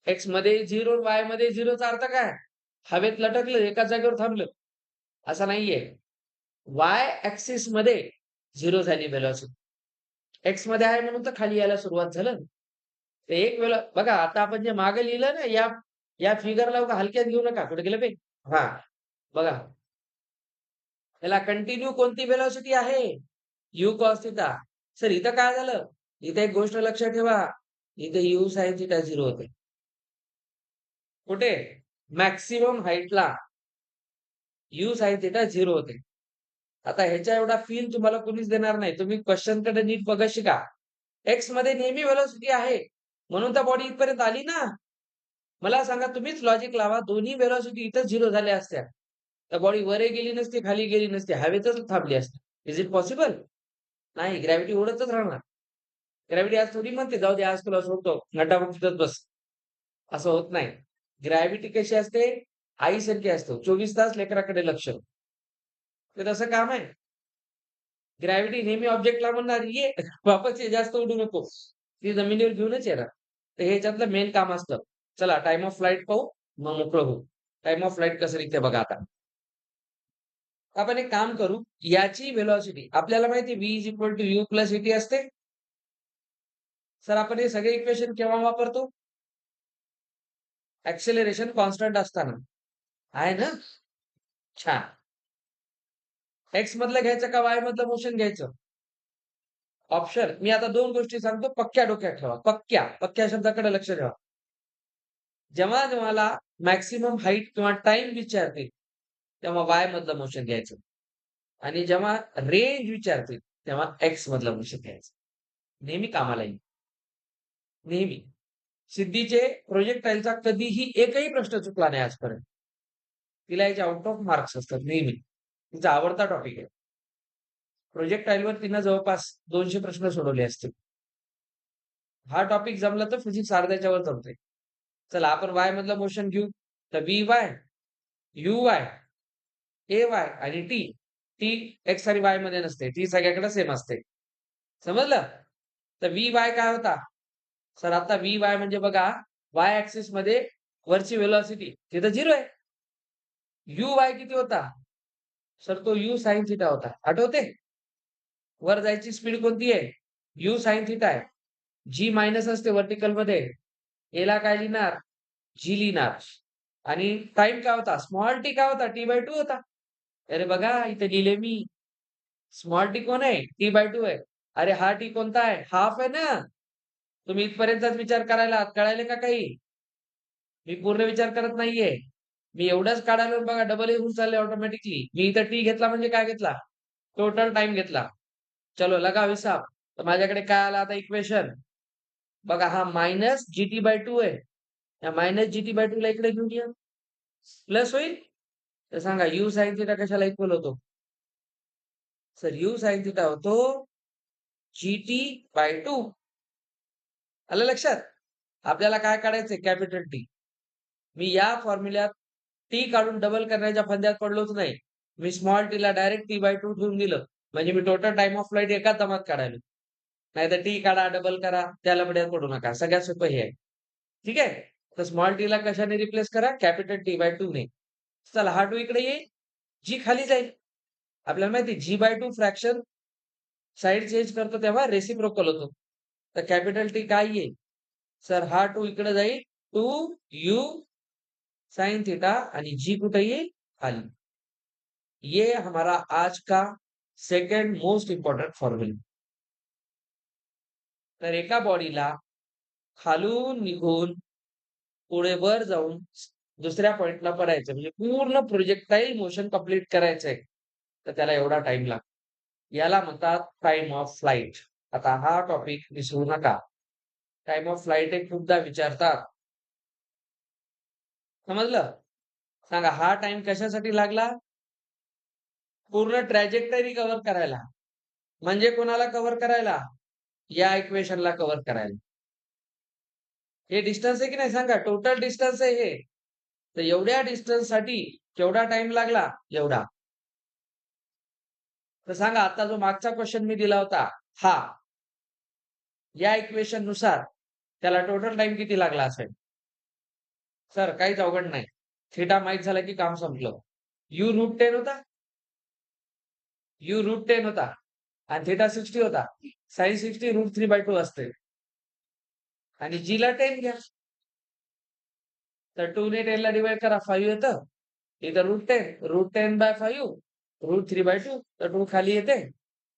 एक्समध्ये 0, वायमध्ये 0चा अर्थ काय? हवेत लटकलं, एकाच जागेवर थांबलं. असं नाहीये. वाय ॲक्सिसमध्ये 0 झाली व्हेलॉसिटी. एक्समध्ये आहे म्हणून तर खाली यायला सुरुवात झालं. ते एक वेळेला बघा आता आपण जे मागे लिहिलं ना या या फिगरला बघा हलक्यात घेऊ नका. कुठे गेलं बे? हां, बघा. त्याला कंटिन्यू कोणती व्हेलॉसिटी आहे? U cos theta. सर इथं काय झालं? इथे एक गोष्ट लक्षात ठेवा. इथे यू साइन थिटा 0 होते. कुठे? मॅक्सिमम हाईटला यू साइन थिटा 0 होते. आता ह्याच्या एवढा फील तुम्हाला कोणीच देणार नाही. तुम्ही क्वेश्चनकडे नीट बघत शिका. एक्समध्ये नेहमी व्हेलॉसिटी आहे. म्हणून तर बॉडी इथपर्यंत आली ना. मला सांगा तुम्हीच लॉजिक लावा. दोन्ही व्हेलॉसिटी इथंच 0 झाल्या असत्या. तर बॉडी वरही गेली नसती, खाली गेली नसती. हवेतच थांबली असती. Is it possible? नाही. ग्रॅव्हिटी उडतच राहणार. ग्रॅव्हिटी आज थोडी म्हणते, "जाऊ दे आज तुला सोडतो. नटाबुक बस." असं होत नाही. ग्रॅव्हिटी कशी असते? आईसारखी असते. 24 तास लेकराकडे लक्ष. ते तसं काम आहे. ग्रॅव्हिटी नेहमी ऑब्जेक्टला म्हणणार, "ये वापस ये, जास्त उडू नको." ती जमिनीवर घेऊनच येणार. तर हे ह्याच्यातलं मेन काम असतं. चला टाईम ऑफ फ्लाइट पाहू, मग मोकळं होऊ. टाईम ऑफ फ्लाइट कसं निघते बघा आता. आपण एक काम करू, याची व्हेलॉसिटी आपल्याला माहिती आहे v=u+at असते. सर आपण हे सगळे इक्वेशन केव्हा वापरतो? ॲक्सेलरेशन कॉन्स्टंट असताना. आहे ना? छान. एक्स मधलं घ्यायचं का वाय मधलं मोशन घ्यायचं? ऑप्शन मी आता 2 गोष्टी सांगतो पक्क्या डोक्यात ठेवा. पक्क्या शब्दाकडे लक्ष ठेवा. जेव्हा तुम्हाला मॅक्सिमम हाईट किंवा टाईम विचारतील, तेव्हा वाय मधलं मोशन घ्यायचं आणि जेव्हा रेंज विचारतील, तेव्हा एक्स मधलं मोशन घ्यायचं. नेहमी कामाला येईल. नेहमी. सिद्धीचे प्रोजेक्टाईलचा कधीही एकही प्रश्न चुकला नाही आजपर्यंत. तिला याचे आउट ऑफ मार्क्स असतात नेहमी. तिचा आवडता टॉपिक आहे. प्रोजेक्टाईलवर तिनं जवळपास 200 प्रश्न सोडवले असतील. हा टॉपिक जमला तर फिजिक्स अर्ध्याच्या वर जमतंय. चला आपण वाय मधलं मोशन घेऊ. तर Vy, Uy, Ay आणि टी. टी एक्स आणि वाय मध्ये नसते. टी सगळ्याकडे सेम असते. समजलं? तर Vy काय होता? सर आता Vy म्हणजे बघा वाय ॲक्सिस मध्ये वरची व्हेलॉसिटी तिथं 0 आहे. Uy किती होता? सर तो u sin थिटा होता. आठवते? वर जायची स्पीड कोणती आहे? u sin थिटा आहे. जी मायनस असते व्हर्टिकलमध्ये. याला काय लिहिणार? जी लिहिणार. आणि टाईम काय होता? स्मॉल टी काय होता? T/2 होता. अरे बघा इथे लिहिले मी. स्मॉल टी कोण आहे? T/2 आहे. अरे हा टी कोणता आहे? हाल्फ आहे ना? तुम्ही इथपर्यंतच विचार करायला आहात. कळायले का काही? मी पूर्ण विचार करत नाहीये. मी एवढंच काढायला बघा डबल होऊन चालले ऑटोमॅटिकली. मी इथं टी घेतला म्हणजे काय घेतला? टोटल टाईम घेतला. चलो लगाओ हिसाब. तर माझ्याकडे काय आलं आता इक्वेशन? बघा हा मायनस GT/2 आहे. या मायनस GT/2 ला इकडे घेऊन या. प्लस होईल? तर सांगा u sin थिटा कशाला इक्वल होतो? सर u sin थिटा होतो GT/2. आलं लक्षात? आपल्याला काय काढायचंय? Capital T. मी या फॉर्म्युल्यात टी काढून डबल करण्याच्या फंद्यात पडलोच नाही. मी स्मॉल टीला डायरेक्ट T/2 ठेवून दिलं. म्हणजे मी टोटल टाईम ऑफ फ्लाइट एकाच दमात काढायलो. नाहीतर टी काढा, डबल करा, त्या लफड्यात पडू नका. सगळ्यात सोपं हे आहे. ठीक आहे? तर स्मॉल टीला कशाने रिप्लेस करा? कॅपिटल T/2 ने. चला हा 2 इकडे येईल. जी खाली जाईल. आपल्याला माहिती आहे G/2 फ्रॅक्शन साइड चेंज करतो तेव्हा रेसिप्रोकल होतो. तर कॅपिटल टी काय येईल? सर हा 2 इकडे जाईल. 2u sin थीटा आणि जी कुठे येईल? खाली. ये हमारा आज का सेकंड मोस्ट इम्पोर्टंट फॉर्म्युला. तर एका बॉडीला खालून निघून पुढे वर जाऊन दुसऱ्या पॉइंटला पडायचं म्हणजे पूर्ण प्रोजेक्टाईल मोशन कंप्लीट करायचंय. तर त्याला एवढा टाईम लागतो. याला म्हणतात टाइम ऑफ फ्लाइट. आता हा टॉपिक विसरू नका. टाइम ऑफ फ्लाइट एक खूपदा विचारतात. समजलं? सांगा हा टाइम कशासाठी लागला? पूर्ण ट्रॅजेक्टरी कव्हर करायला. म्हणजे कोणाला कव्हर करायला? या इक्वेशनला कव्हर करायला. हे डिस्टन्स आहे की नाही सांगा? टोटल डिस्टन्स आहे हे. तर एवढ्या डिस्टन्ससाठी केवढा टाइम लागला? एवढा. तर सांगा आता जो मागचा क्वेश्चन मी दिला होता, हा. या इक्वेशन नुसार त्याला टोटल टाइम किती लागला असेल? सर काहीच अवघड नाही. थीटा माहीत झाला की काम संपलं. u√10 होता. u√10 होता. आणि थीटा 60 होता. sin 60 √3/2 असते. आणि g ला 10 घ्या. तर 2 ने 10 ला डिवाइड करा 5 येतं. इथं √10, √10/5, √3/2 तर 2 खाली येते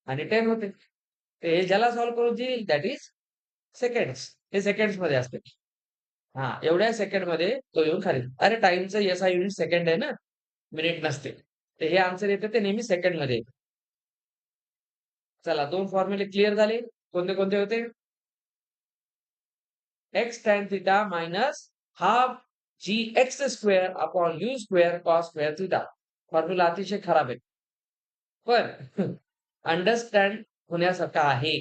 आणि 10 होते. तर हे ज्याला सॉल्व्ह करून देईल दॅट इज सेकंड्स. हे सेकंड्समध्ये असते. हां, एवढ्या सेकंडमध्ये तो येऊन खाली. अरे टाईमचं एसआय युनिट सेकंड आहे ना, मिनिट नसते. तर हे आन्सर येतं ते नेहमी सेकंडमध्ये येतं. चला 2 फॉर्म्युले क्लिअर झाले. कोणते कोणते होते? x tan theta minus half gx² upon u² cos² theta. Formula अतिशय खराब आहे. पण अंडरस्टँड होण्यासारखं आहे.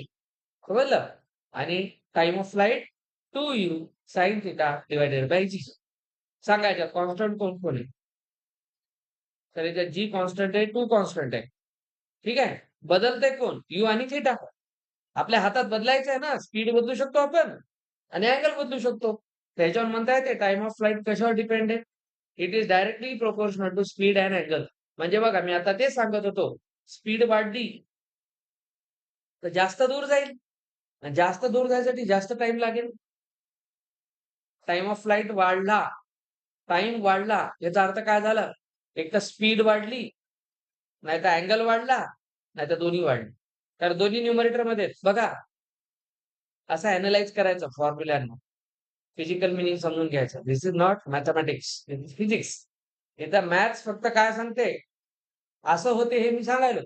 समजलं? आणि time of flight 2u sin theta divided by g. सांगा याच्यात कॉन्स्टंट कोण-कोण आहे? तर याच्यात g कॉन्स्टंट आहे, 2 कॉन्स्टंट आहे. ठीक आहे? बदलतंय कोण? u आणि थीटा. आपल्या हातात बदलायचं आहे ना, स्पीड बदलू शकतो आपण आणि अँगल बदलू शकतो. त्याच्यावर म्हणता येते टाइम ऑफ फ्लाइट कशावर डिपेंड आहे? It is directly proportional to speed and angle. म्हणजे बघा मी आता तेच सांगत होतो. स्पीड वाढली तर जास्त दूर जाईल आणि जास्त दूर जायसाठी जास्त टाईम लागेल. टाइम ऑफ फ्लाइट वाढला, टाईम वाढला याचा अर्थ काय झालं? एक तर स्पीड वाढली, नाहीतर अँगल वाढला, नाहीतर दोन्ही वाढले. तर दोन्ही न्यूमरेटरमध्ये आहेत. बघा असं अॅनलाईज करायचं फॉर्म्युल्यांना. फिजिकल मिनिंग समजून घ्यायचं. This is not mathematics, this is physics. इथं मॅथ्स फक्त काय सांगते? असं होते हे मी सांगायलो.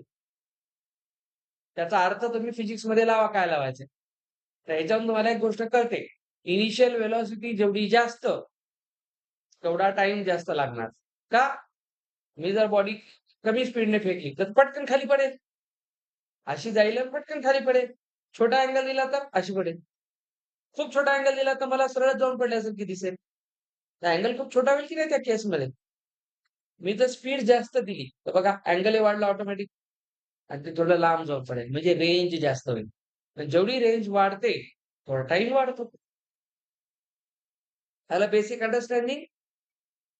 त्याचा अर्थ तुम्ही फिजिक्समध्ये लावा काय लावायचं. तर ह्याच्यावरून तुम्हाला एक गोष्ट कळते. इनिशियल व्हेलॉसिटी जेवढी जास्त, तेवढा टाईम जास्त लागणार. का? मी जर बॉडी कमी स्पीडने फेकली, तर पटकन खाली पडेल. अशी जाईल आणि पटकन खाली पडेल. छोटा अँगल दिला तर अशी पडेल. खूप छोटा अँगल दिला तर मला सरळ जाऊन पडल्यासारखी दिसेल. तर अँगल खूप छोटा होईल की नाही त्या केसमध्ये? मी जर स्पीड जास्त दिली, तर बघा अँगलही वाढला ऑटोमॅटिक आणि ते थोडं लांब जाऊन पडेल. म्हणजे रेंज जास्त होईल. आणि जेवढी रेंज वाढते, थोडा टाईम वाढतो. ह्याला बेसिक अंडरस्टँडिंग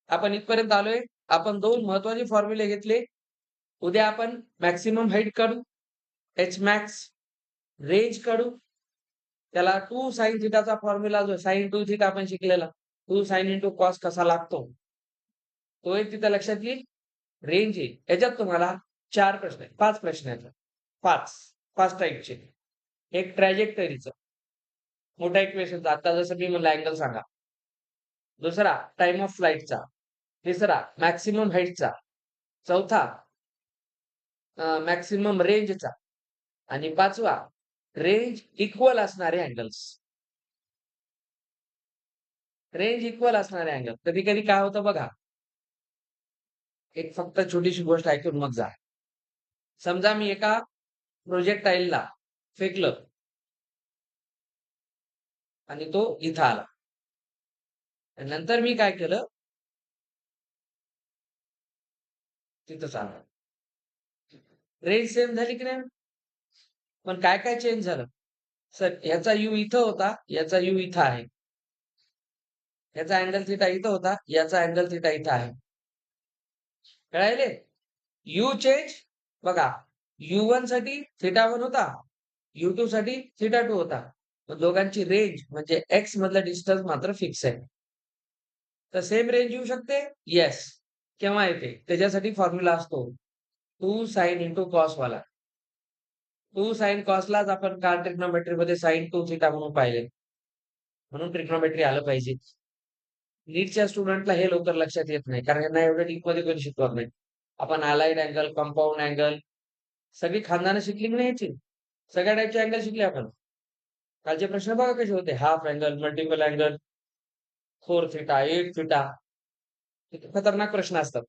आपण इथपर्यंत आलोय. आपण 2 महत्त्वाचे फॉर्म्युले घेतले. उद्या आपण मॅक्सिमम हाईट काढू, एच मॅक्स, रेंज काढू. त्याला 2 sin थिटाचा फॉर्म्युला जो sin 2 थिटा आपण शिकलेला. 2 sin इंटू कॉस कसा लागतो? तो एक तिथं लक्षात येईल. रेंज येईल. याच्यात तुम्हाला 4 प्रश्न आहेत. 5 प्रश्न आहेत. 5, 5 टाइपचे. एक ट्रॅजेक्टरीचं. मोठा इक्वेशनचा. आता जसं मी म्हणलं अँगल सांगा. दुसरा टाइम ऑफ फ्लाइटचा. तिसरा मॅक्सिमम हाईटचा. चौथा मॅक्सिमम रेंजचा आणि 5वा रेंज इक्वल असणारे अँगल्स. रेंज इक्वल असणारे अँगल. कधी-कधी काय होतं बघा. एक फक्त छोटीशी गोष्ट ऐकून मग जा. समजा मी एका प्रोजेक्टाईलला फेकलं आणि तो इथं आला. आणि नंतर मी काय केलं, तिथंच आला. रेंज सेम झाली की नाही? पण काय-काय चेंज झालं? सर ह्याचा यू इथं होता, याचा यू इथं आहे. याचा अँगल थिटा इथं होता, याचा अँगल थिटा इथं आहे. कळाले? यू चेंज बघा, U1 साठी θ1 होता, U2 साठी θ2 होता. पण दोघांची रेंज म्हणजे एक्स मधला डिस्टन्स मात्र फिक्स आहे. तर सेम रेंज येऊ शकते? येस. केव्हा येते? त्याच्यासाठी फॉर्म्युला असतो 2 sin इंटू कॉस वाला. 2 sin कॉसलाच आपण का ट्रिग्नोमेट्रीमध्ये sin 2 थिटा म्हणून पाहिले. म्हणून ट्रिग्नोमेट्री आलं पाहिजे. नीटच्या स्टुडंटला हे लवकर लक्षात येत नाही. कारण यांना एवढं डीपमध्ये कोणी शिकवत नाही. आपण अलाईन अँगल, कंपाउंड अँगल सगळी खानदानं शिकली की नाही याची? सगळ्या टाइपचे अँगल शिकले आपण. कालचे प्रश्न बघा कसे होते. Half angle, multiple angle, 4 theta, 8 theta. किती खतरनाक प्रश्न असतात.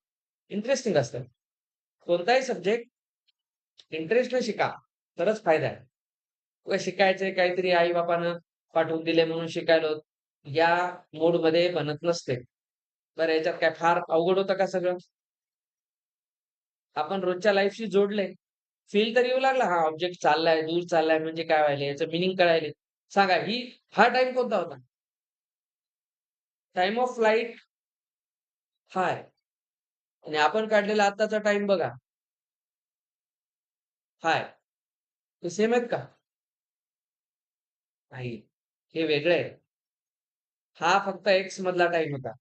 इंटरेस्टिंग असतात. कोणताही सब्जेक्ट इंटरेस्टनं शिका, तरच फायदा आहे. उगाच शिकायचंय काहीतरी आई-बापानं पाठवून दिले म्हणून शिकायलो, या मोडमध्ये बनत नसते. बरं याच्यात काय फार अवघड होतं का सगळं? आपण रोजच्या लाईफशी जोडलंय. फील तर येऊ लागला, हा ऑब्जेक्ट चाललाय, दूर चाललाय म्हणजे काय व्हायलंय, याचं मीनिंग कळायलंय. सांगा हा टाईम कोणता होता? टाईम ऑफ फ्लाइट हा आहे आणि आपण काढलेला आत्ताचा टाईम बघा, हा आहे. ते सेम आहेत का? नाही. हे वेगळं आहे. हा फक्त एक्स मधला टाईम होता.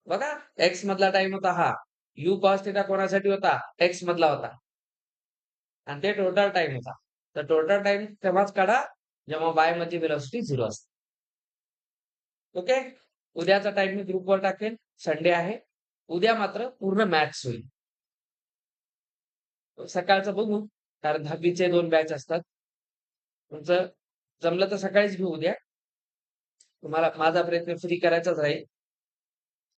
बघा, एक्स मधला टाईम होता हा. यू कॉस थिटा कोणासाठी होता? एक्स मधला होता. आणि ते टोटल टाईम होता. तर टोटल टाईम तेव्हाच काढा, जेव्हा वाय मध्ये व्हेलॉसिटी 0 असते. ओके? उद्याचा टाईम मी ग्रुपवर टाकेन. संडे आहे. उद्या मात्र पूर्ण मॅथ्स होईल. सकाळचं बघू, कारण 10वीचे 2 बॅच असतात. तुमचं जमलं तर सकाळीच घेऊ उद्या. तुम्हाला माझा प्रयत्न फ्री करायचाच राहील.